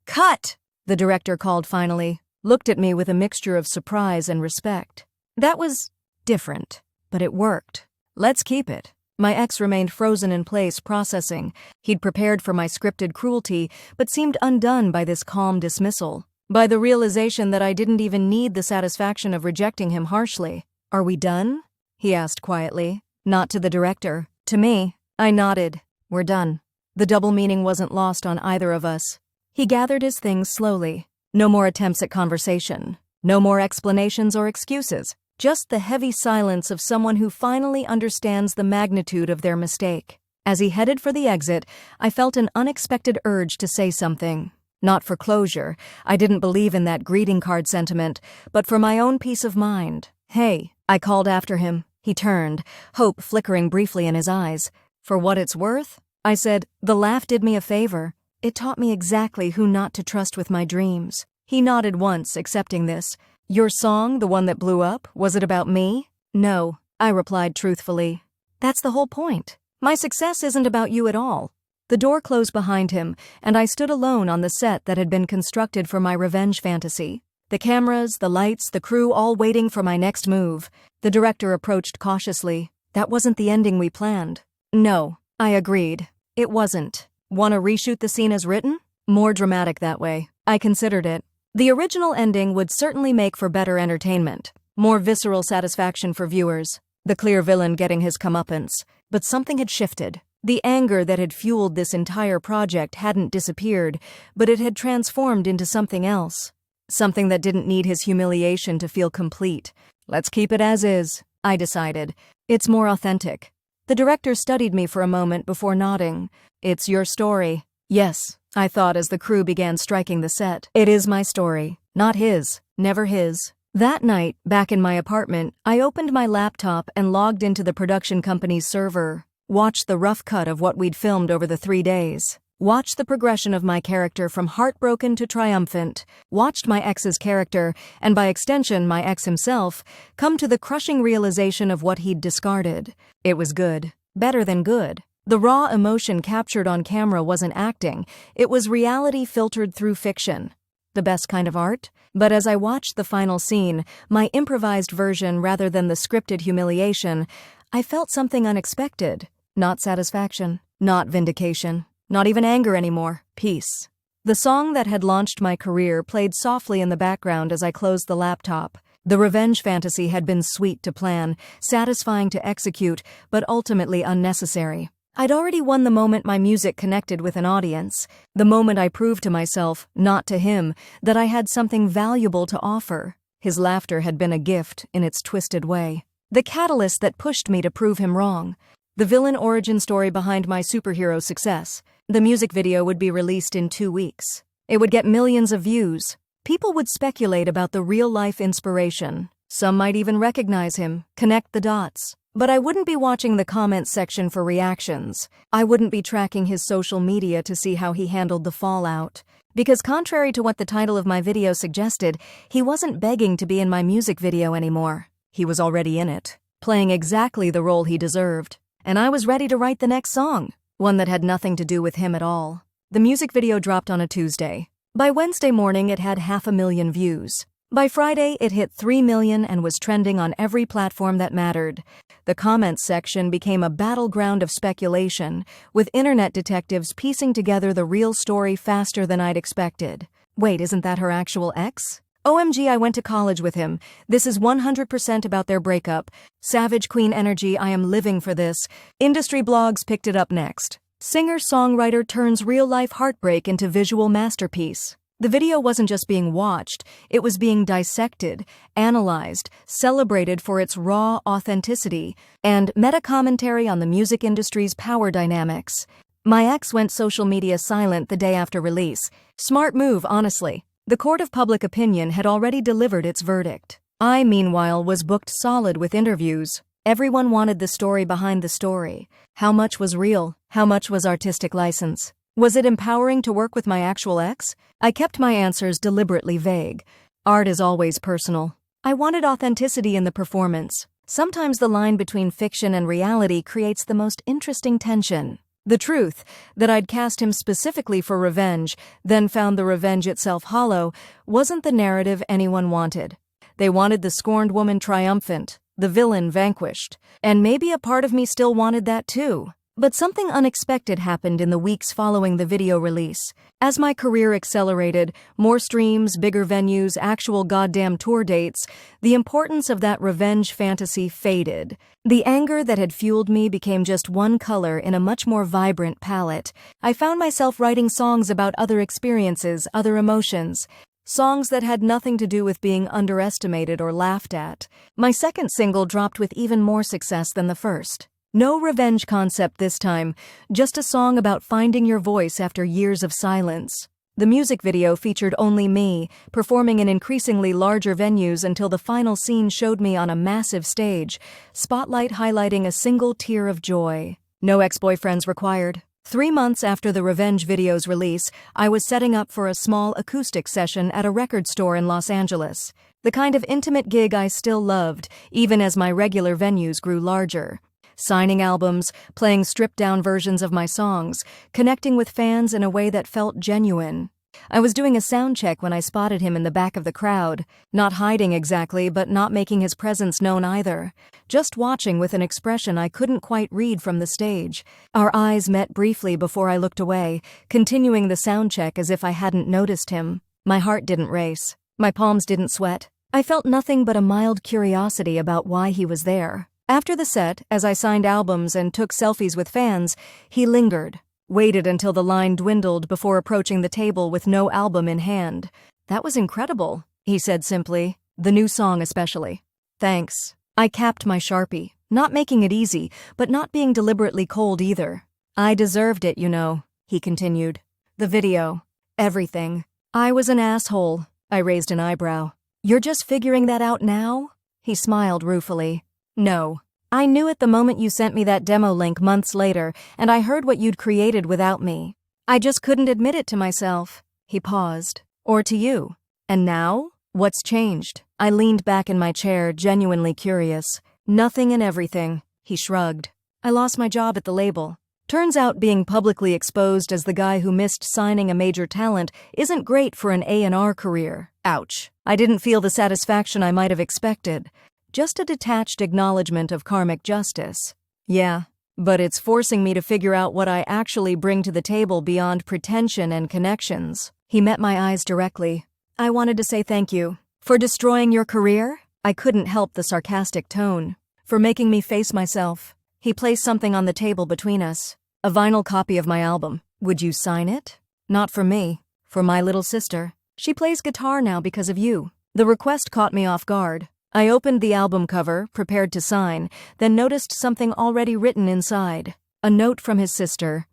Cut! The director called finally, looked at me with a mixture of surprise and respect. That was different, but it worked. Let's keep it. My ex remained frozen in place, processing. He'd prepared for my scripted cruelty, but seemed undone by this calm dismissal, by the realization that I didn't even need the satisfaction of rejecting him harshly. Are we done? He asked quietly. Not to the director. To me. I nodded. We're done. The double meaning wasn't lost on either of us. He gathered his things slowly. No more attempts at conversation. No more explanations or excuses. Just the heavy silence of someone who finally understands the magnitude of their mistake. As he headed for the exit, I felt an unexpected urge to say something. Not for closure. I didn't believe in that greeting card sentiment, but for my own peace of mind. Hey, I called after him. He turned, hope flickering briefly in his eyes. For what it's worth? I said, the laugh did me a favor. It taught me exactly who not to trust with my dreams. He nodded once, accepting this. Your song, the one that blew up, was it about me? No, I replied truthfully. That's the whole point. My success isn't about you at all. The door closed behind him, and I stood alone on the set that had been constructed for my revenge fantasy. The cameras, the lights, the crew all waiting for my next move. The director approached cautiously. That wasn't the ending we planned. No, I agreed. It wasn't. Want to reshoot the scene as written? More dramatic that way. I considered it. The original ending would certainly make for better entertainment. More visceral satisfaction for viewers. The clear villain getting his comeuppance. But something had shifted. The anger that had fueled this entire project hadn't disappeared, but it had transformed into something else. Something that didn't need his humiliation to feel complete. Let's keep it as is, I decided. It's more authentic. The director studied me for a moment before nodding. It's your story. Yes, I thought as the crew began striking the set. It is my story, not his, never his. That night, back in my apartment, I opened my laptop and logged into the production company's server. Watched the rough cut of what we'd filmed over the 3 days. Watched the progression of my character from heartbroken to triumphant. Watched my ex's character, and by extension my ex himself, come to the crushing realization of what he'd discarded. It was good. Better than good. The raw emotion captured on camera wasn't acting, it was reality filtered through fiction. The best kind of art? But as I watched the final scene, my improvised version rather than the scripted humiliation, I felt something unexpected. Not satisfaction, not vindication, not even anger anymore. Peace. The song that had launched my career played softly in the background as I closed the laptop. The revenge fantasy had been sweet to plan, satisfying to execute, but ultimately unnecessary. I'd already won the moment my music connected with an audience, the moment I proved to myself, not to him, that I had something valuable to offer. His laughter had been a gift in its twisted way. The catalyst that pushed me to prove him wrong. The villain origin story behind my superhero success. The music video would be released in 2 weeks. It would get millions of views. People would speculate about the real-life inspiration. Some might even recognize him, connect the dots. But I wouldn't be watching the comments section for reactions. I wouldn't be tracking his social media to see how he handled the fallout. Because contrary to what the title of my video suggested, he wasn't begging to be in my music video anymore. He was already in it, playing exactly the role he deserved. And I was ready to write the next song, one that had nothing to do with him at all. The music video dropped on a Tuesday. By Wednesday morning, it had 500,000 views. By Friday, it hit 3 million and was trending on every platform that mattered. The comments section became a battleground of speculation, with internet detectives piecing together the real story faster than I'd expected. Wait, isn't that her actual ex? OMG, I went to college with him. This is 100% about their breakup. Savage Queen energy, I am living for this. Industry blogs picked it up next. Singer-songwriter turns real-life heartbreak into visual masterpiece. The video wasn't just being watched, it was being dissected, analyzed, celebrated for its raw authenticity, and meta-commentary on the music industry's power dynamics. My ex went social media silent the day after release. Smart move, honestly. The court of public opinion had already delivered its verdict. I, meanwhile, was booked solid with interviews. Everyone wanted the story behind the story. How much was real? How much was artistic license? Was it empowering to work with my actual ex? I kept my answers deliberately vague. Art is always personal. I wanted authenticity in the performance. Sometimes the line between fiction and reality creates the most interesting tension. The truth, that I'd cast him specifically for revenge, then found the revenge itself hollow, wasn't the narrative anyone wanted. They wanted the scorned woman triumphant, the villain vanquished. And maybe a part of me still wanted that too. But something unexpected happened in the weeks following the video release. As my career accelerated, more streams, bigger venues, actual goddamn tour dates, the importance of that revenge fantasy faded. The anger that had fueled me became just one color in a much more vibrant palette. I found myself writing songs about other experiences, other emotions. Songs that had nothing to do with being underestimated or laughed at. My second single dropped with even more success than the first. No revenge concept this time, just a song about finding your voice after years of silence. The music video featured only me, performing in increasingly larger venues until the final scene showed me on a massive stage, spotlight highlighting a single tear of joy. No ex-boyfriends required. 3 months after the revenge video's release, I was setting up for a small acoustic session at a record store in Los Angeles. The kind of intimate gig I still loved, even as my regular venues grew larger. Signing albums, playing stripped-down versions of my songs, connecting with fans in a way that felt genuine. I was doing a sound check when I spotted him in the back of the crowd, not hiding exactly, but not making his presence known either. Just watching with an expression I couldn't quite read from the stage. Our eyes met briefly before I looked away, continuing the sound check as if I hadn't noticed him. My heart didn't race. My palms didn't sweat. I felt nothing but a mild curiosity about why he was there. After the set, as I signed albums and took selfies with fans, he lingered, waited until the line dwindled before approaching the table with no album in hand. "That was incredible," he said simply, "the new song especially." "Thanks." I capped my Sharpie, not making it easy, but not being deliberately cold either. "I deserved it, you know," he continued. "The video. Everything. I was an asshole." I raised an eyebrow. "You're just figuring that out now?" He smiled ruefully. "No. I knew it the moment you sent me that demo link months later, and I heard what you'd created without me. I just couldn't admit it to myself. He paused. Or to you. And now? What's changed? I leaned back in my chair, genuinely curious. Nothing and everything. He shrugged. I lost my job at the label. Turns out being publicly exposed as the guy who missed signing a major talent isn't great for an A&R career. Ouch. I didn't feel the satisfaction I might have expected. Just a detached acknowledgement of karmic justice. Yeah, but it's forcing me to figure out what I actually bring to the table beyond pretension and connections. He met my eyes directly. I wanted to say thank you. For destroying your career? I couldn't help the sarcastic tone. For making me face myself. He placed something on the table between us. A vinyl copy of my album. Would you sign it? Not for me. For my little sister. She plays guitar now because of you. The request caught me off guard. I opened the album cover, prepared to sign, then noticed something already written inside. A note from his sister.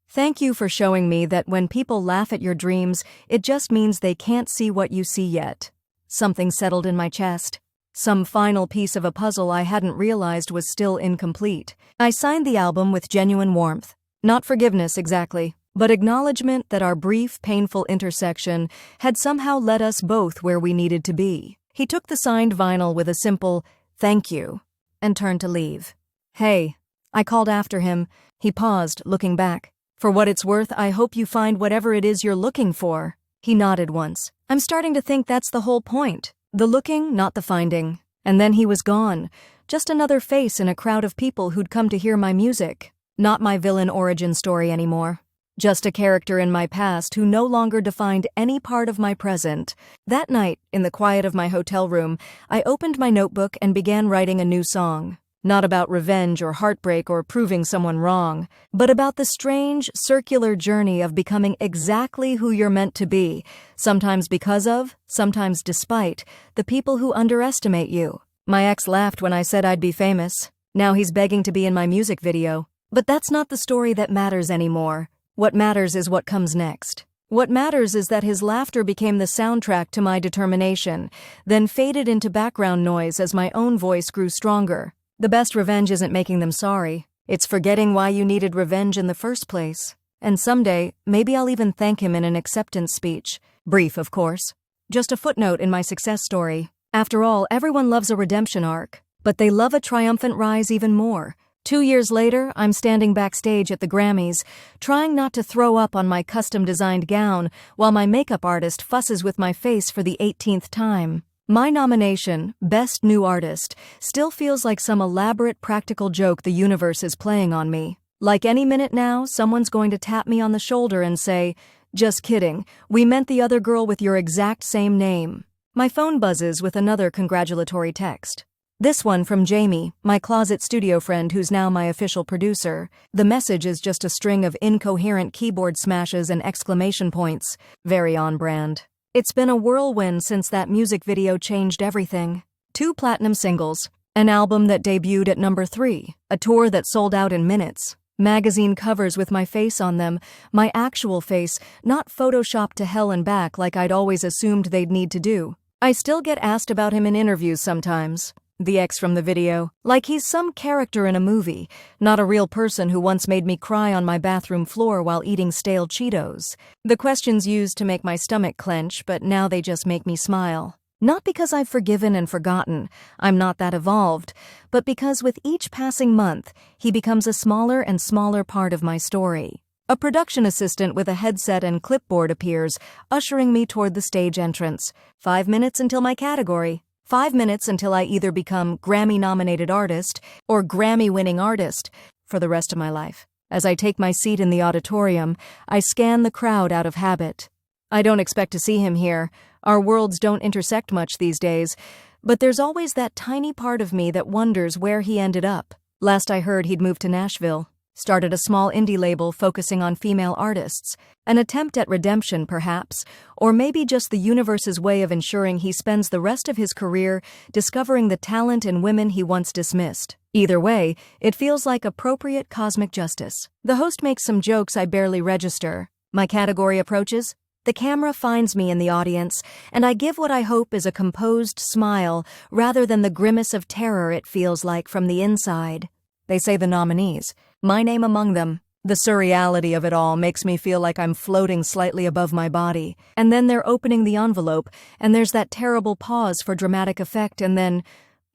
Thank you for showing me that when people laugh at your dreams, it just means they can't see what you see yet. Something settled in my chest. Some final piece of a puzzle I hadn't realized was still incomplete. I signed the album with genuine warmth. Not forgiveness exactly, but acknowledgement that our brief, painful intersection had somehow led us both where we needed to be. He took the signed vinyl with a simple, "Thank you," and turned to leave. "Hey," I called after him. He paused, looking back. "For what it's worth, I hope you find whatever it is you're looking for." He nodded once. "I'm starting to think that's the whole point. The looking, not the finding." And then he was gone. Just another face in a crowd of people who'd come to hear my music. Not my villain origin story anymore. Just a character in my past who no longer defined any part of my present. That night, in the quiet of my hotel room, I opened my notebook and began writing a new song. Not about revenge or heartbreak or proving someone wrong, but about the strange, circular journey of becoming exactly who you're meant to be, sometimes because of, sometimes despite, the people who underestimate you. My ex laughed when I said I'd be famous. Now he's begging to be in my music video. But that's not the story that matters anymore. What matters is what comes next. What matters is that his laughter became the soundtrack to my determination, then faded into background noise as my own voice grew stronger. The best revenge isn't making them sorry. It's forgetting why you needed revenge in the first place. And someday, maybe I'll even thank him in an acceptance speech. Brief, of course. Just a footnote in my success story. After all, everyone loves a redemption arc. But they love a triumphant rise even more. 2 years later, I'm standing backstage at the Grammys, trying not to throw up on my custom-designed gown while my makeup artist fusses with my face for the 18th time. My nomination, Best New Artist, still feels like some elaborate practical joke the universe is playing on me. Like any minute now, someone's going to tap me on the shoulder and say, "Just kidding, we meant the other girl with your exact same name." My phone buzzes with another congratulatory text. This one from Jamie, my closet studio friend who's now my official producer. The message is just a string of incoherent keyboard smashes and exclamation points. Very on brand. It's been a whirlwind since that music video changed everything. 2 platinum singles, an album that debuted at number 3, a tour that sold out in minutes, magazine covers with my face on them, my actual face, not photoshopped to hell and back like I'd always assumed they'd need to do. I still get asked about him in interviews sometimes. The ex from the video, like he's some character in a movie, not a real person who once made me cry on my bathroom floor while eating stale Cheetos. The questions used to make my stomach clench, but now they just make me smile. Not because I've forgiven and forgotten, I'm not that evolved, but because with each passing month, he becomes a smaller and smaller part of my story. A production assistant with a headset and clipboard appears, ushering me toward the stage entrance. 5 minutes until my category. 5 minutes until I either become Grammy-nominated artist or Grammy-winning artist for the rest of my life. As I take my seat in the auditorium, I scan the crowd out of habit. I don't expect to see him here. Our worlds don't intersect much these days, but there's always that tiny part of me that wonders where he ended up. Last I heard, he'd moved to Nashville. Started a small indie label focusing on female artists. An attempt at redemption, perhaps, or maybe just the universe's way of ensuring he spends the rest of his career discovering the talent in women he once dismissed. Either way, it feels like appropriate cosmic justice. The host makes some jokes I barely register. My category approaches. The camera finds me in the audience, and I give what I hope is a composed smile rather than the grimace of terror it feels like from the inside. They say the nominees, my name among them. The surreality of it all makes me feel like I'm floating slightly above my body. And then they're opening the envelope, and there's that terrible pause for dramatic effect, and then,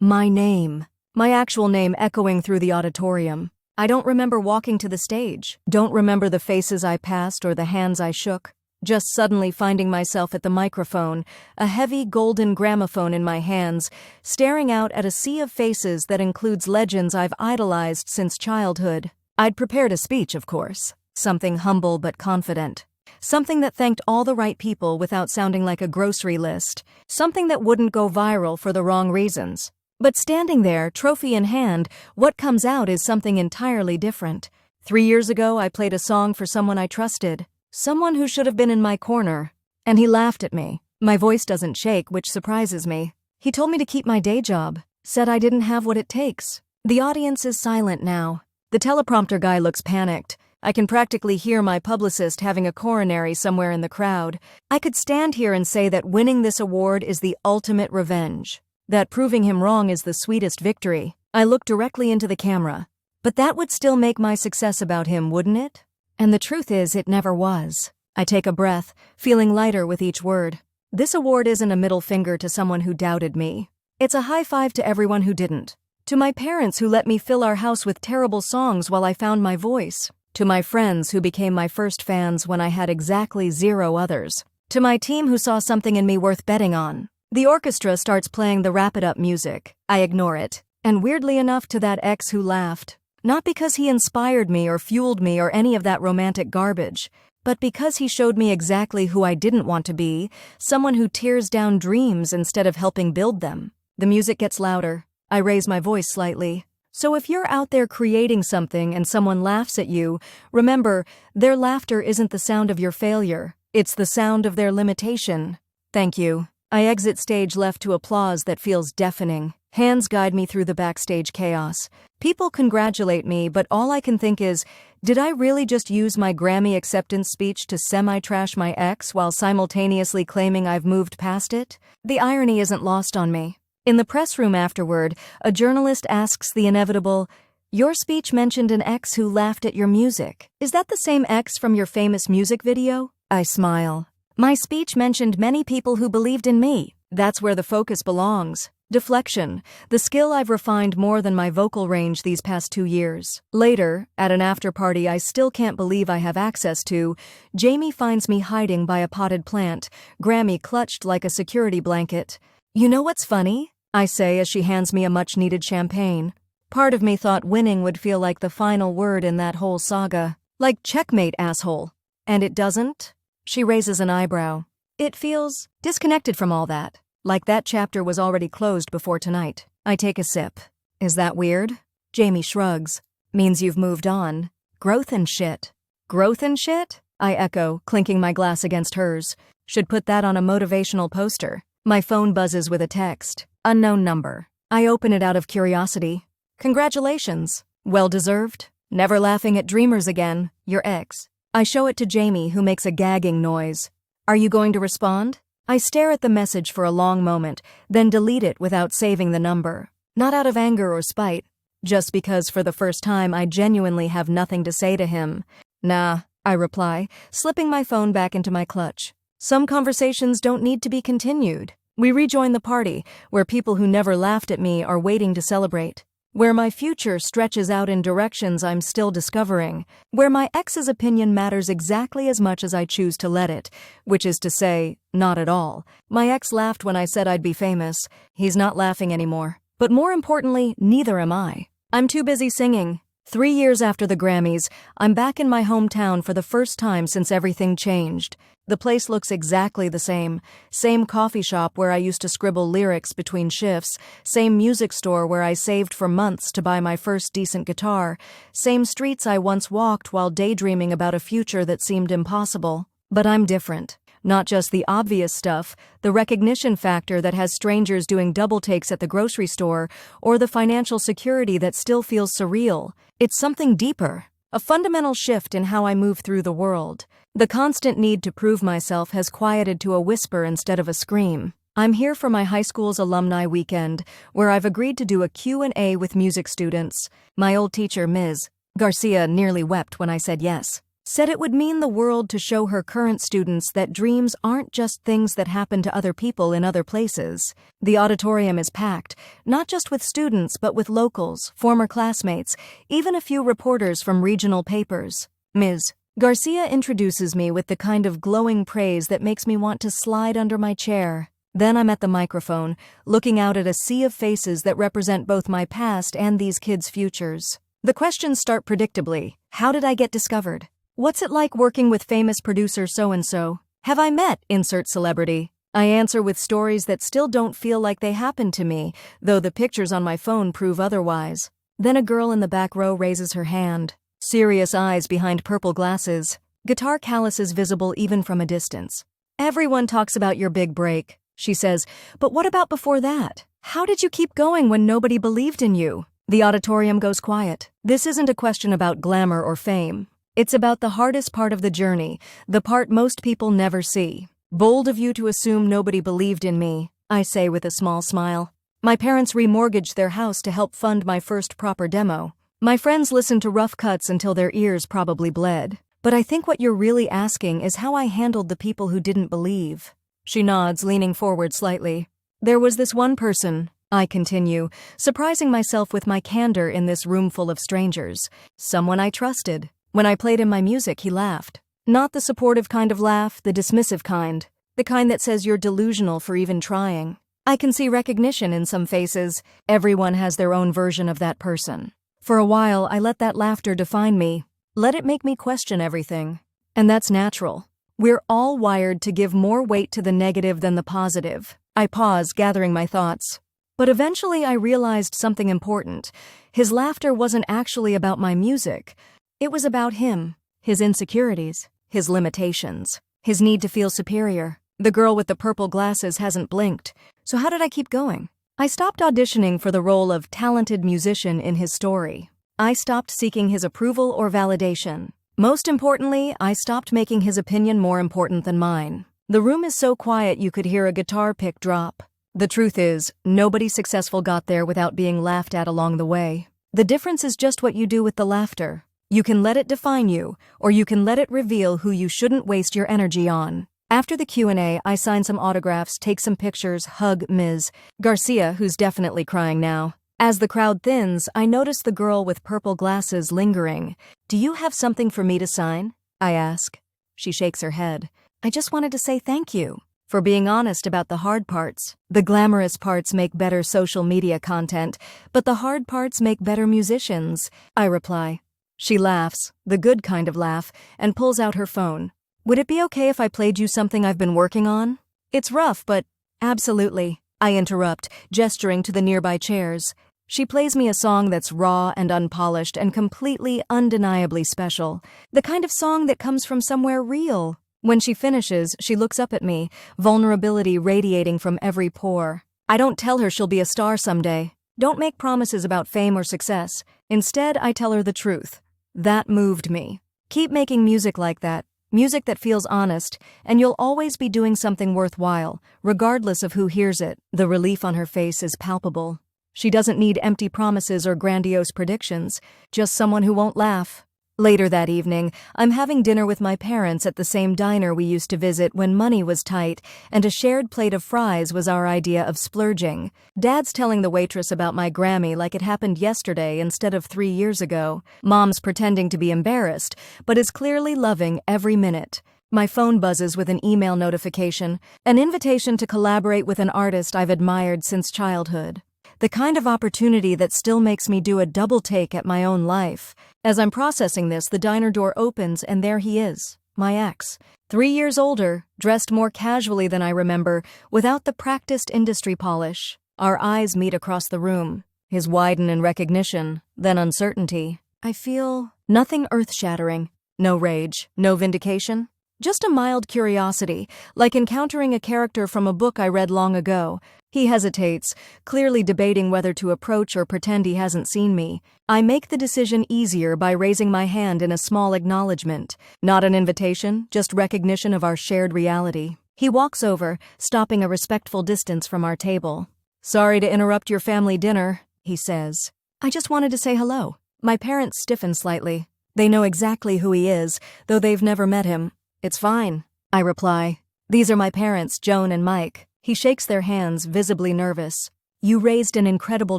my name. My actual name echoing through the auditorium. I don't remember walking to the stage. Don't remember the faces I passed or the hands I shook. Just suddenly finding myself at the microphone, a heavy golden gramophone in my hands, staring out at a sea of faces that includes legends I've idolized since childhood. I'd prepared a speech, of course. Something humble but confident. Something that thanked all the right people without sounding like a grocery list. Something that wouldn't go viral for the wrong reasons. But standing there, trophy in hand, what comes out is something entirely different. 3 years ago, I played a song for someone I trusted. Someone who should have been in my corner. And he laughed at me. My voice doesn't shake, which surprises me. He told me to keep my day job. Said I didn't have what it takes. The audience is silent now. The teleprompter guy looks panicked. I can practically hear my publicist having a coronary somewhere in the crowd. I could stand here and say that winning this award is the ultimate revenge. That proving him wrong is the sweetest victory. I look directly into the camera. But that would still make my success about him, wouldn't it? And the truth is, it never was. I take a breath, feeling lighter with each word. This award isn't a middle finger to someone who doubted me. It's a high five to everyone who didn't. To my parents who let me fill our house with terrible songs while I found my voice. To my friends who became my first fans when I had exactly 0 others. To my team who saw something in me worth betting on. The orchestra starts playing the wrap-it-up music. I ignore it. And weirdly enough, to that ex who laughed. Not because he inspired me or fueled me or any of that romantic garbage, but because he showed me exactly who I didn't want to be, someone who tears down dreams instead of helping build them. The music gets louder. I raise my voice slightly. So if you're out there creating something and someone laughs at you, remember, their laughter isn't the sound of your failure. It's the sound of their limitation. Thank you. I exit stage left to applause that feels deafening. Hands guide me through the backstage chaos. People congratulate me, but all I can think is, did I really just use my Grammy acceptance speech to semi-trash my ex while simultaneously claiming I've moved past it? The irony isn't lost on me. In the press room afterward, a journalist asks the inevitable, "Your speech mentioned an ex who laughed at your music. Is that the same ex from your famous music video?" I smile. My speech mentioned many people who believed in me. That's where the focus belongs. Deflection, the skill I've refined more than my vocal range these past 2 years. Later, at an after-party I still can't believe I have access to, Jamie finds me hiding by a potted plant, Grammy clutched like a security blanket. "You know what's funny?" I say as she hands me a much-needed champagne. Part of me thought winning would feel like the final word in that whole saga. Like checkmate, asshole. And it doesn't? She raises an eyebrow. It feels disconnected from all that. Like that chapter was already closed before tonight. I take a sip. Is that weird? Jamie shrugs. Means you've moved on. Growth and shit. Growth and shit? I echo, clinking my glass against hers. Should put that on a motivational poster. My phone buzzes with a text. Unknown number. I open it out of curiosity. Congratulations. Well deserved. Never laughing at dreamers again. Your ex. I show it to Jamie, who makes a gagging noise. Are you going to respond? I stare at the message for a long moment, then delete it without saving the number. Not out of anger or spite, just because for the first time I genuinely have nothing to say to him. Nah, I reply, slipping my phone back into my clutch. Some conversations don't need to be continued. We rejoin the party, where people who never laughed at me are waiting to celebrate. Where my future stretches out in directions I'm still discovering. Where my ex's opinion matters exactly as much as I choose to let it, which is to say, not at all. My ex laughed when I said I'd be famous. He's not laughing anymore. But more importantly, neither am I. I'm too busy singing. 3 years after the Grammys, I'm back in my hometown for the first time since everything changed. The place looks exactly the same. Same coffee shop where I used to scribble lyrics between shifts. Same music store where I saved for months to buy my first decent guitar. Same streets I once walked while daydreaming about a future that seemed impossible. But I'm different. Not just the obvious stuff, the recognition factor that has strangers doing double takes at the grocery store, or the financial security that still feels surreal. It's something deeper. A fundamental shift in how I move through the world. The constant need to prove myself has quieted to a whisper instead of a scream. I'm here for my high school's alumni weekend, where I've agreed to do a Q&A with music students. My old teacher, Ms. Garcia nearly wept when I said yes. Said it would mean the world to show her current students that dreams aren't just things that happen to other people in other places. The auditorium is packed, not just with students but with locals, former classmates, even a few reporters from regional papers. Ms. Garcia introduces me with the kind of glowing praise that makes me want to slide under my chair. Then I'm at the microphone, looking out at a sea of faces that represent both my past and these kids' futures. The questions start predictably. How did I get discovered? What's it like working with famous producer so-and-so? Have I met insert celebrity? I answer with stories that still don't feel like they happened to me, though the pictures on my phone prove otherwise. Then a girl in the back row raises her hand. Serious eyes behind purple glasses. Guitar calluses visible even from a distance. Everyone talks about your big break, she says, but what about before that? How did you keep going when nobody believed in you? The auditorium goes quiet. This isn't a question about glamour or fame. It's about the hardest part of the journey, the part most people never see. Bold of you to assume nobody believed in me, I say with a small smile. My parents remortgaged their house to help fund my first proper demo. My friends listened to rough cuts until their ears probably bled. But I think what you're really asking is how I handled the people who didn't believe. She nods, leaning forward slightly. There was this one person, I continue, surprising myself with my candor in this room full of strangers. Someone I trusted. When I played him my music, he laughed. Not the supportive kind of laugh, the dismissive kind. The kind that says you're delusional for even trying. I can see recognition in some faces. Everyone has their own version of that person. For a while, I let that laughter define me. Let it make me question everything. And that's natural. We're all wired to give more weight to the negative than the positive. I pause, gathering my thoughts. But eventually I realized something important. His laughter wasn't actually about my music. It was about him, his insecurities, his limitations, his need to feel superior. The girl with the purple glasses hasn't blinked. So how did I keep going? I stopped auditioning for the role of talented musician in his story. I stopped seeking his approval or validation. Most importantly, I stopped making his opinion more important than mine. The room is so quiet you could hear a guitar pick drop. The truth is, nobody successful got there without being laughed at along the way. The difference is just what you do with the laughter. You can let it define you, or you can let it reveal who you shouldn't waste your energy on. After the Q&A, I sign some autographs, take some pictures, hug Ms. Garcia, who's definitely crying now. As the crowd thins, I notice the girl with purple glasses lingering. Do you have something for me to sign? I ask. She shakes her head. I just wanted to say thank you for being honest about the hard parts. The glamorous parts make better social media content, but the hard parts make better musicians, I reply. She laughs, the good kind of laugh, and pulls out her phone. Would it be okay if I played you something I've been working on? It's rough, but absolutely, I interrupt, gesturing to the nearby chairs. She plays me a song that's raw and unpolished and completely, undeniably special. The kind of song that comes from somewhere real. When she finishes, she looks up at me, vulnerability radiating from every pore. I don't tell her she'll be a star someday. Don't make promises about fame or success. Instead, I tell her the truth. That moved me. Keep making music like that. Music that feels honest, and you'll always be doing something worthwhile, regardless of who hears it. The relief on her face is palpable. She doesn't need empty promises or grandiose predictions, just someone who won't laugh. Later that evening, I'm having dinner with my parents at the same diner we used to visit when money was tight, and a shared plate of fries was our idea of splurging. Dad's telling the waitress about my Grammy like it happened yesterday instead of 3 years ago. Mom's pretending to be embarrassed, but is clearly loving every minute. My phone buzzes with an email notification, an invitation to collaborate with an artist I've admired since childhood. The kind of opportunity that still makes me do a double take at my own life. As I'm processing this, the diner door opens and there he is, my ex. 3 years older, dressed more casually than I remember, without the practiced industry polish. Our eyes meet across the room. His widen in recognition, then uncertainty. I feel nothing earth-shattering. No rage, no vindication. Just a mild curiosity, like encountering a character from a book I read long ago. He hesitates, clearly debating whether to approach or pretend he hasn't seen me. I make the decision easier by raising my hand in a small acknowledgement. Not an invitation, just recognition of our shared reality. He walks over, stopping a respectful distance from our table. Sorry to interrupt your family dinner, he says. I just wanted to say hello. My parents stiffen slightly. They know exactly who he is, though they've never met him. It's fine, I reply. These are my parents, Joan and Mike. He shakes their hands, visibly nervous. You raised an incredible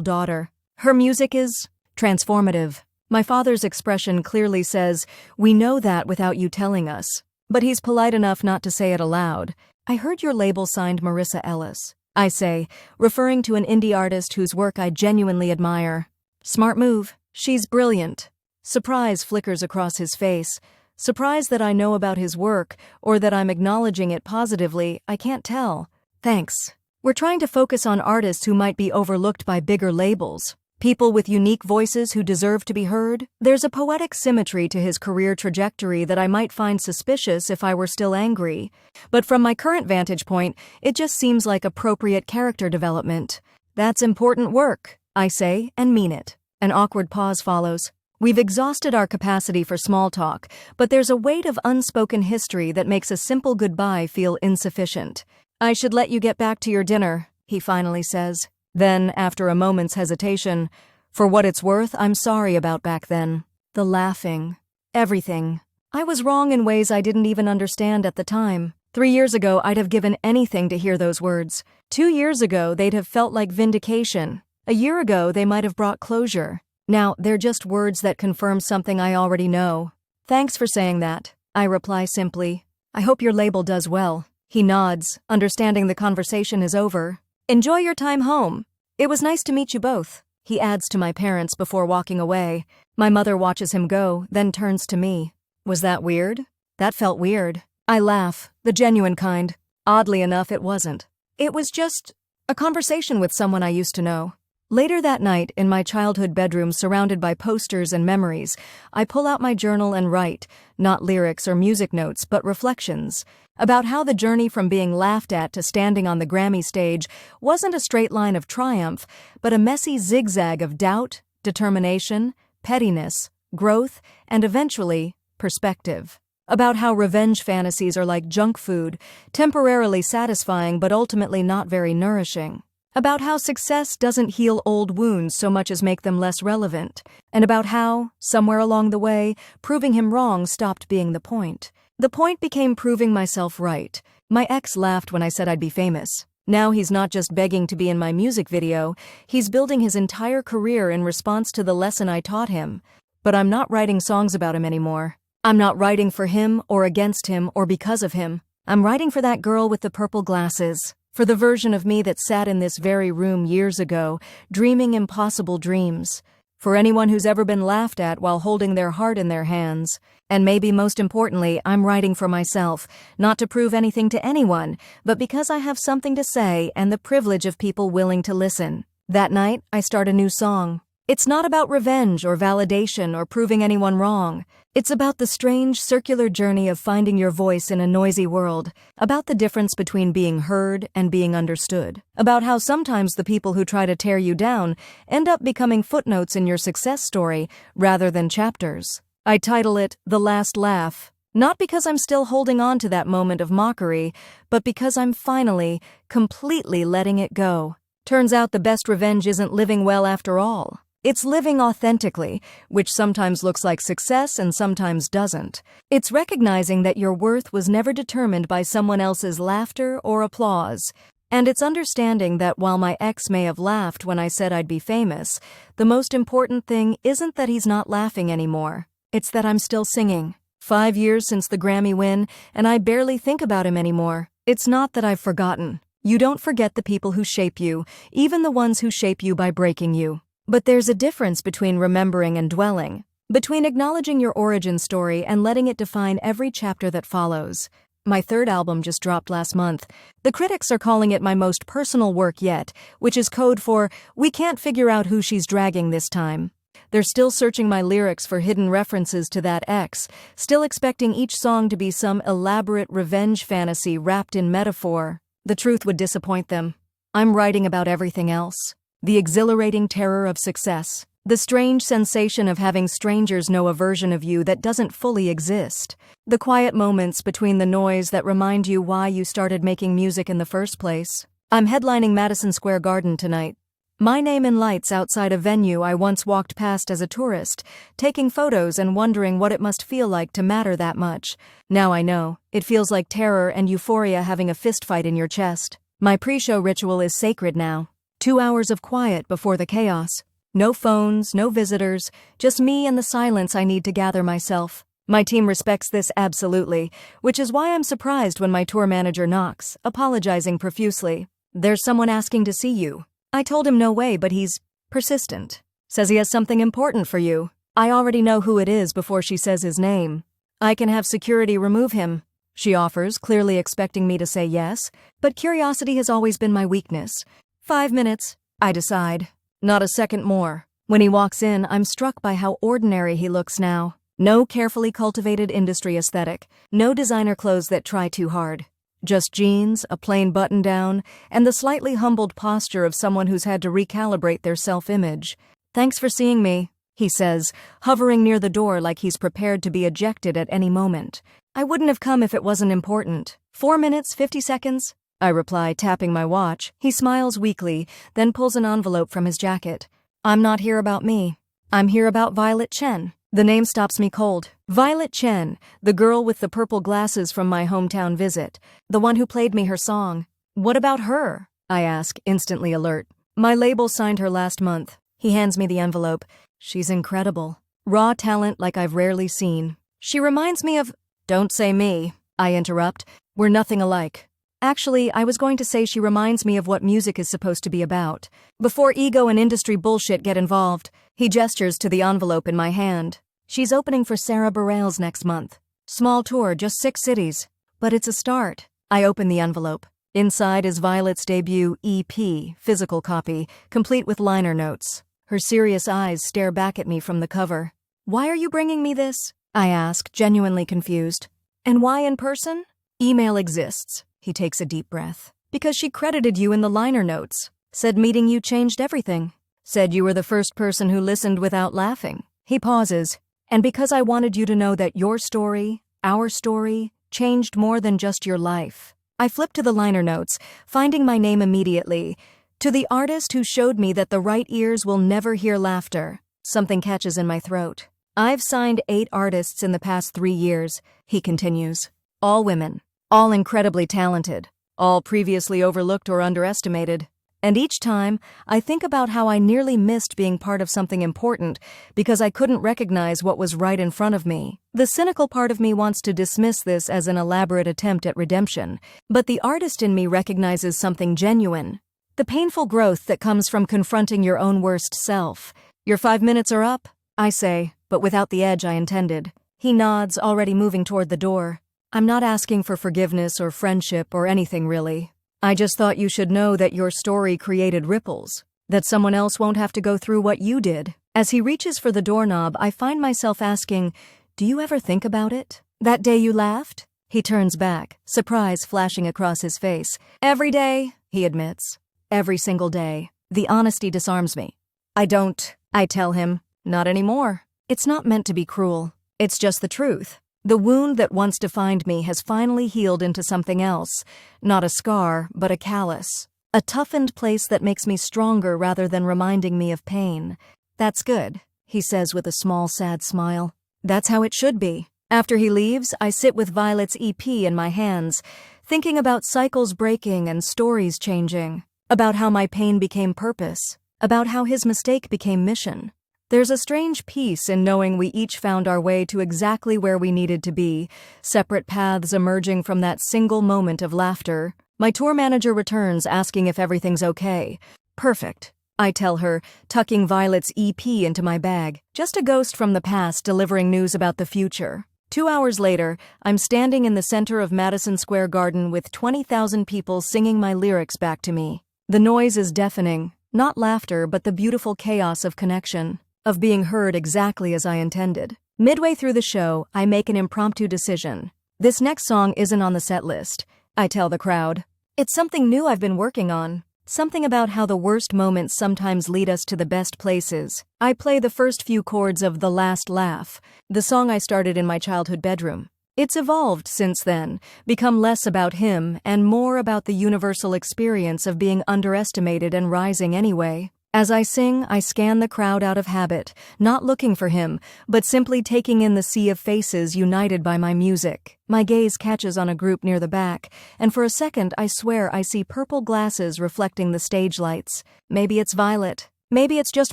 daughter. Her music is transformative. My father's expression clearly says, we know that without you telling us. But he's polite enough not to say it aloud. I heard your label signed Marissa Ellis, I say, referring to an indie artist whose work I genuinely admire. Smart move. She's brilliant. Surprise flickers across his face. Surprise that I know about his work, or that I'm acknowledging it positively, I can't tell. Thanks. We're trying to focus on artists who might be overlooked by bigger labels. People with unique voices who deserve to be heard. There's a poetic symmetry to his career trajectory that I might find suspicious if I were still angry. But from my current vantage point, it just seems like appropriate character development. That's important work, I say, and mean it. An awkward pause follows. We've exhausted our capacity for small talk, but there's a weight of unspoken history that makes a simple goodbye feel insufficient. I should let you get back to your dinner, he finally says. Then, after a moment's hesitation, for what it's worth, I'm sorry about back then. The laughing. Everything. I was wrong in ways I didn't even understand at the time. 3 years ago, I'd have given anything to hear those words. 2 years ago, they'd have felt like vindication. A year ago, they might have brought closure. Now, they're just words that confirm something I already know. Thanks for saying that, I reply simply. I hope your label does well. He nods, understanding the conversation is over. Enjoy your time home. It was nice to meet you both, he adds to my parents before walking away. My mother watches him go, then turns to me. Was that weird? That felt weird. I laugh, the genuine kind. Oddly enough, it wasn't. It was just a conversation with someone I used to know. Later that night, in my childhood bedroom surrounded by posters and memories, I pull out my journal and write, not lyrics or music notes, but reflections, about how the journey from being laughed at to standing on the Grammy stage wasn't a straight line of triumph, but a messy zigzag of doubt, determination, pettiness, growth, and eventually, perspective. About how revenge fantasies are like junk food, temporarily satisfying but ultimately not very nourishing. About how success doesn't heal old wounds so much as make them less relevant. And about how, somewhere along the way, proving him wrong stopped being the point. The point became proving myself right. My ex laughed when I said I'd be famous. Now he's not just begging to be in my music video, he's building his entire career in response to the lesson I taught him. But I'm not writing songs about him anymore. I'm not writing for him or against him or because of him. I'm writing for that girl with the purple glasses. For the version of me that sat in this very room years ago, dreaming impossible dreams. For anyone who's ever been laughed at while holding their heart in their hands. And maybe most importantly, I'm writing for myself, not to prove anything to anyone, but because I have something to say and the privilege of people willing to listen. That night, I start a new song. It's not about revenge or validation or proving anyone wrong. It's about the strange circular journey of finding your voice in a noisy world, about the difference between being heard and being understood, about how sometimes the people who try to tear you down end up becoming footnotes in your success story rather than chapters. I title it The Last Laugh, not because I'm still holding on to that moment of mockery, but because I'm finally, completely letting it go. Turns out the best revenge isn't living well after all. It's living authentically, which sometimes looks like success and sometimes doesn't. It's recognizing that your worth was never determined by someone else's laughter or applause. And it's understanding that while my ex may have laughed when I said I'd be famous, the most important thing isn't that he's not laughing anymore. It's that I'm still singing. 5 years since the Grammy win, and I barely think about him anymore. It's not that I've forgotten. You don't forget the people who shape you, even the ones who shape you by breaking you. But there's a difference between remembering and dwelling, between acknowledging your origin story and letting it define every chapter that follows. My third album just dropped last month. The critics are calling it my most personal work yet, which is code for, we can't figure out who she's dragging this time. They're still searching my lyrics for hidden references to that ex, still expecting each song to be some elaborate revenge fantasy wrapped in metaphor. The truth would disappoint them. I'm writing about everything else. The exhilarating terror of success. The strange sensation of having strangers know a version of you that doesn't fully exist. The quiet moments between the noise that remind you why you started making music in the first place. I'm headlining Madison Square Garden tonight. My name in lights outside a venue I once walked past as a tourist, taking photos and wondering what it must feel like to matter that much. Now I know. It feels like terror and euphoria having a fistfight in your chest. My pre-show ritual is sacred now. 2 hours of quiet before the chaos. No phones, no visitors, just me and the silence I need to gather myself. My team respects this absolutely, which is why I'm surprised when my tour manager knocks, apologizing profusely. "There's someone asking to see you." I told him no way, but he's persistent. Says he has something important for you. I already know who it is before she says his name. "I can have security remove him," she offers, clearly expecting me to say yes, but curiosity has always been my weakness. 5 minutes, I decide. Not a second more. When he walks in, I'm struck by how ordinary he looks now. No carefully cultivated industry aesthetic, no designer clothes that try too hard. Just jeans, a plain button-down, and the slightly humbled posture of someone who's had to recalibrate their self-image. "Thanks for seeing me," he says, hovering near the door like he's prepared to be ejected at any moment. "I wouldn't have come if it wasn't important." 4 minutes, 50 seconds? I reply, tapping my watch. He smiles weakly, then pulls an envelope from his jacket. "I'm not here about me. I'm here about Violet Chen." The name stops me cold. Violet Chen, the girl with the purple glasses from my hometown visit, the one who played me her song. "What about her?" I ask, instantly alert. "My label signed her last month." He hands me the envelope. "She's incredible. Raw talent like I've rarely seen. She reminds me of—" "Don't say me," I interrupt. "We're nothing alike." Actually, I was going to say she reminds me of what music is supposed to be about. Before ego and industry bullshit get involved, he gestures to the envelope in my hand. "She's opening for Sarah Bareilles next month. Small tour, just 6 cities. But it's a start." I open the envelope. Inside is Violet's debut EP, physical copy, complete with liner notes. Her serious eyes stare back at me from the cover. "Why are you bringing me this?" I ask, genuinely confused. "And why in person?" "Email exists." He takes a deep breath. "Because she credited you in the liner notes. Said meeting you changed everything. Said you were the first person who listened without laughing." He pauses. "And because I wanted you to know that your story, our story, changed more than just your life." I flip to the liner notes, finding my name immediately. "To the artist who showed me that the right ears will never hear laughter." Something catches in my throat. "I've signed 8 artists in the past 3 years," he continues. "All women. All incredibly talented, all previously overlooked or underestimated. And each time, I think about how I nearly missed being part of something important because I couldn't recognize what was right in front of me. The cynical part of me wants to dismiss this as an elaborate attempt at redemption, but the artist in me recognizes something genuine. The painful growth that comes from confronting your own worst self. "Your 5 minutes are up," I say, but without the edge I intended. He nods, already moving toward the door. "I'm not asking for forgiveness or friendship or anything really. I just thought you should know that your story created ripples, that someone else won't have to go through what you did." As he reaches for the doorknob, I find myself asking, "Do you ever think about it? That day you laughed?" He turns back, surprise flashing across his face. "Every day," he admits. "Every single day." The honesty disarms me. "I don't," I tell him. "Not anymore." It's not meant to be cruel. It's just the truth. The wound that once defined me has finally healed into something else. Not a scar, but a callus. A toughened place that makes me stronger rather than reminding me of pain. "That's good," he says with a small, sad smile. "That's how it should be." After he leaves, I sit with Violet's EP in my hands, thinking about cycles breaking and stories changing, about how my pain became purpose, about how his mistake became mission. There's a strange peace in knowing we each found our way to exactly where we needed to be, separate paths emerging from that single moment of laughter. My tour manager returns asking if everything's okay. "Perfect," I tell her, tucking Violet's EP into my bag. Just a ghost from the past delivering news about the future. 2 hours later, I'm standing in the center of Madison Square Garden with 20,000 people singing my lyrics back to me. The noise is deafening, not laughter but the beautiful chaos of connection. Of being heard exactly as I intended. Midway through the show, I make an impromptu decision. "This next song isn't on the set list," I tell the crowd. "It's something new I've been working on. Something about how the worst moments sometimes lead us to the best places." I play the first few chords of The Last Laugh, the song I started in my childhood bedroom. It's evolved since then, become less about him and more about the universal experience of being underestimated and rising anyway. As I sing, I scan the crowd out of habit, not looking for him, but simply taking in the sea of faces united by my music. My gaze catches on a group near the back, and for a second I swear I see purple glasses reflecting the stage lights. Maybe it's Violet. Maybe it's just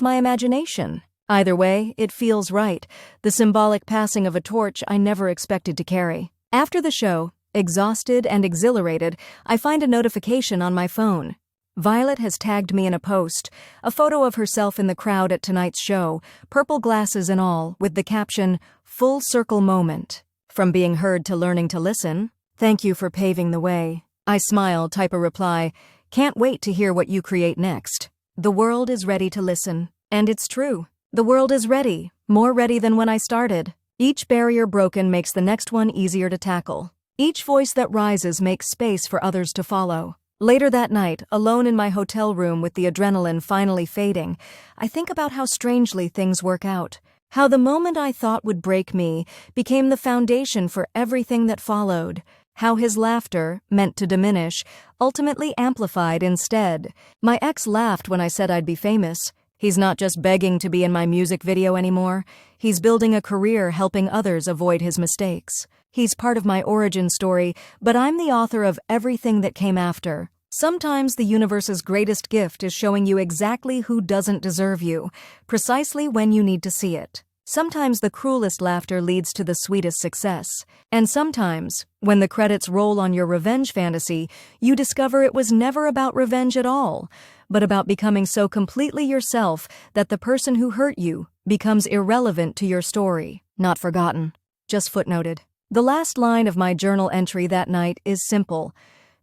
my imagination. Either way, it feels right, the symbolic passing of a torch I never expected to carry. After the show, exhausted and exhilarated, I find a notification on my phone. Violet has tagged me in a post, a photo of herself in the crowd at tonight's show, purple glasses and all, with the caption, "Full circle moment. From being heard to learning to listen. Thank you for paving the way." I smile, type a reply, "Can't wait to hear what you create next." The world is ready to listen. And it's true. The world is ready, more ready than when I started. Each barrier broken makes the next one easier to tackle. Each voice that rises makes space for others to follow. Later that night, alone in my hotel room with the adrenaline finally fading, I think about how strangely things work out. How the moment I thought would break me became the foundation for everything that followed. How his laughter, meant to diminish, ultimately amplified instead. My ex laughed when I said I'd be famous. He's not just begging to be in my music video anymore. He's building a career helping others avoid his mistakes. He's part of my origin story, but I'm the author of everything that came after. Sometimes the universe's greatest gift is showing you exactly who doesn't deserve you, precisely when you need to see it. Sometimes the cruelest laughter leads to the sweetest success. And sometimes, when the credits roll on your revenge fantasy, you discover it was never about revenge at all, but about becoming so completely yourself that the person who hurt you becomes irrelevant to your story. Not forgotten, just footnoted. The last line of my journal entry that night is simple.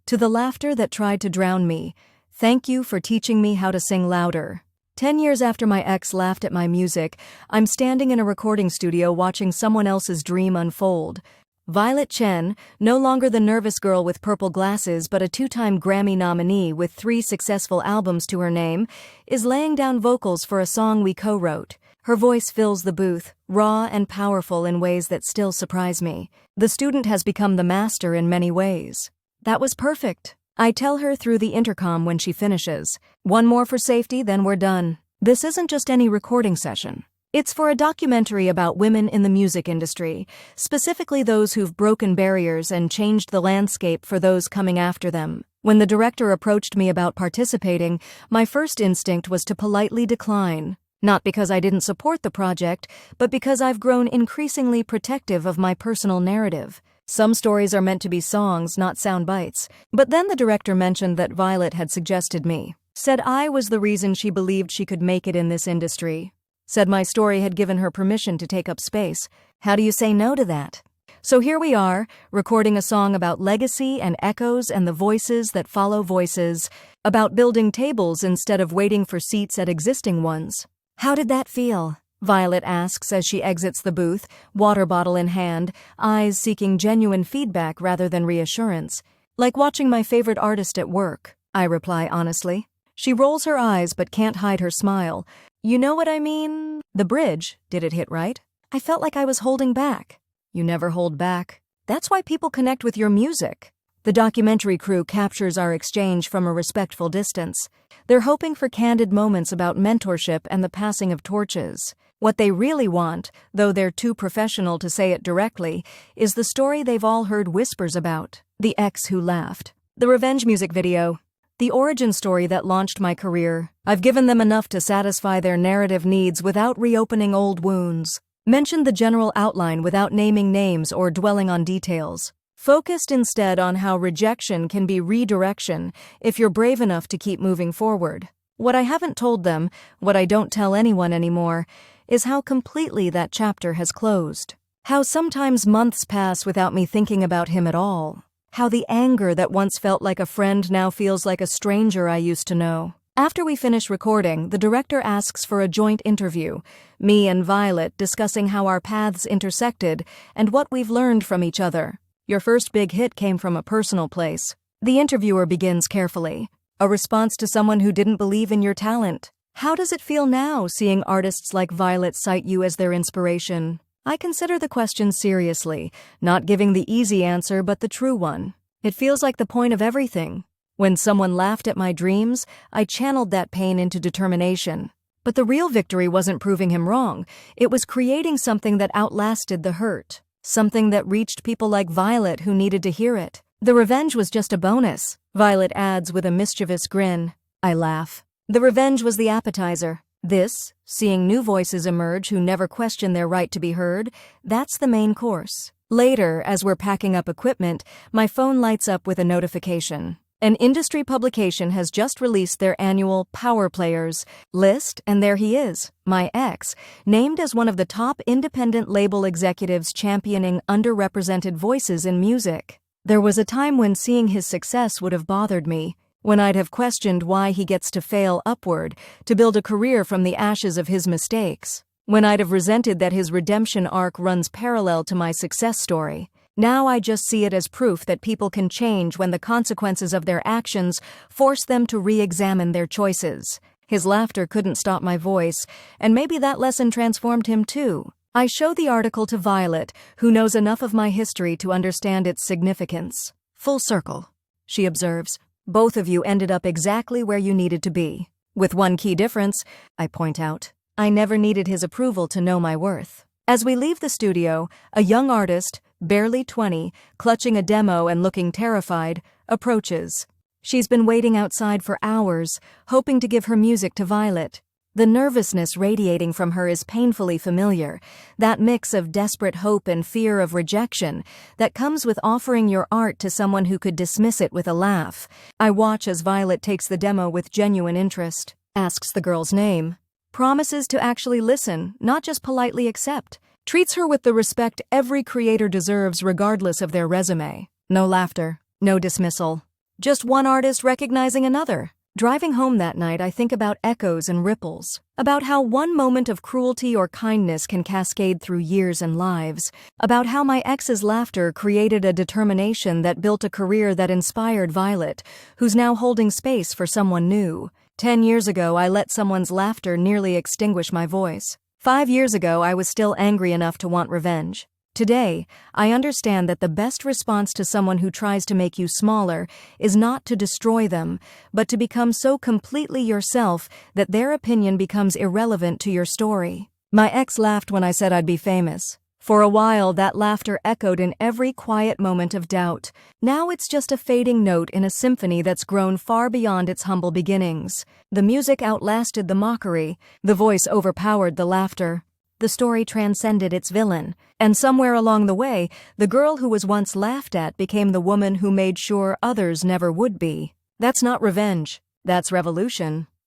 To the laughter that tried to drown me, thank you for teaching me how to sing louder. 10 years after my ex laughed at my music, I'm standing in a recording studio watching someone else's dream unfold. Violet Chen, no longer the nervous girl with purple glasses but a 2-time Grammy nominee with 3 successful albums to her name, is laying down vocals for a song we co-wrote. Her voice fills the booth, raw and powerful in ways that still surprise me. The student has become the master in many ways. That was perfect. I tell her through the intercom when she finishes. One more for safety, then we're done. This isn't just any recording session. It's for a documentary about women in the music industry, specifically those who've broken barriers and changed the landscape for those coming after them. When the director approached me about participating, my first instinct was to politely decline. Not because I didn't support the project, but because I've grown increasingly protective of my personal narrative. Some stories are meant to be songs, not sound bites. But then the director mentioned that Violet had suggested me. Said I was the reason she believed she could make it in this industry. Said my story had given her permission to take up space. How do you say no to that? So here we are, recording a song about legacy and echoes and the voices that follow voices, about building tables instead of waiting for seats at existing ones. How did that feel? Violet asks as she exits the booth, water bottle in hand, eyes seeking genuine feedback rather than reassurance. Like watching my favorite artist at work, I reply honestly. She rolls her eyes but can't hide her smile. You know what I mean? The bridge, did it hit right? I felt like I was holding back. You never hold back. That's why people connect with your music. The documentary crew captures our exchange from a respectful distance. They're hoping for candid moments about mentorship and the passing of torches. What they really want, though they're too professional to say it directly, is the story they've all heard whispers about. The ex who laughed. The revenge music video. The origin story that launched my career. I've given them enough to satisfy their narrative needs without reopening old wounds. Mentioned the general outline without naming names or dwelling on details. Focused instead on how rejection can be redirection if you're brave enough to keep moving forward. What I haven't told them, what I don't tell anyone anymore, is how completely that chapter has closed. How sometimes months pass without me thinking about him at all. How the anger that once felt like a friend now feels like a stranger I used to know. After we finish recording, the director asks for a joint interview, me and Violet discussing how our paths intersected and what we've learned from each other. Your first big hit came from a personal place. The interviewer begins carefully. A response to someone who didn't believe in your talent. How does it feel now seeing artists like Violet cite you as their inspiration? I consider the question seriously, not giving the easy answer but the true one. It feels like the point of everything. When someone laughed at my dreams, I channeled that pain into determination. But the real victory wasn't proving him wrong. It was creating something that outlasted the hurt. Something that reached people like Violet who needed to hear it. The revenge was just a bonus, Violet adds with a mischievous grin. I laugh. The revenge was the appetizer. This, seeing new voices emerge who never question their right to be heard, that's the main course. Later, as we're packing up equipment, my phone lights up with a notification. An industry publication has just released their annual Power Players list, and there he is, my ex, named as one of the top independent label executives championing underrepresented voices in music. There was a time when seeing his success would have bothered me, when I'd have questioned why he gets to fail upward, to build a career from the ashes of his mistakes, when I'd have resented that his redemption arc runs parallel to my success story. Now I just see it as proof that people can change when the consequences of their actions force them to re-examine their choices. His laughter couldn't stop my voice, and maybe that lesson transformed him too. I show the article to Violet, who knows enough of my history to understand its significance. Full circle, she observes. Both of you ended up exactly where you needed to be. With one key difference, I point out. I never needed his approval to know my worth. As we leave the studio, a young artist, barely 20, clutching a demo and looking terrified, approaches. She's been waiting outside for hours, hoping to give her music to Violet. The nervousness radiating from her is painfully familiar, that mix of desperate hope and fear of rejection that comes with offering your art to someone who could dismiss it with a laugh. I watch as Violet takes the demo with genuine interest, asks the girl's name, promises to actually listen, not just politely accept, treats her with the respect every creator deserves regardless of their resume. No laughter, no dismissal. Just one artist recognizing another. Driving home that night, I think about echoes and ripples, about how one moment of cruelty or kindness can cascade through years and lives, about how my ex's laughter created a determination that built a career that inspired Violet, who's now holding space for someone new. 10 years ago, I let someone's laughter nearly extinguish my voice. 5 years ago, I was still angry enough to want revenge. Today, I understand that the best response to someone who tries to make you smaller is not to destroy them, but to become so completely yourself that their opinion becomes irrelevant to your story. My ex laughed when I said I'd be famous. For a while, that laughter echoed in every quiet moment of doubt. Now it's just a fading note in a symphony that's grown far beyond its humble beginnings. The music outlasted the mockery. The voice overpowered the laughter. The story transcended its villain, and somewhere along the way, the girl who was once laughed at became the woman who made sure others never would be. That's not revenge. That's revolution.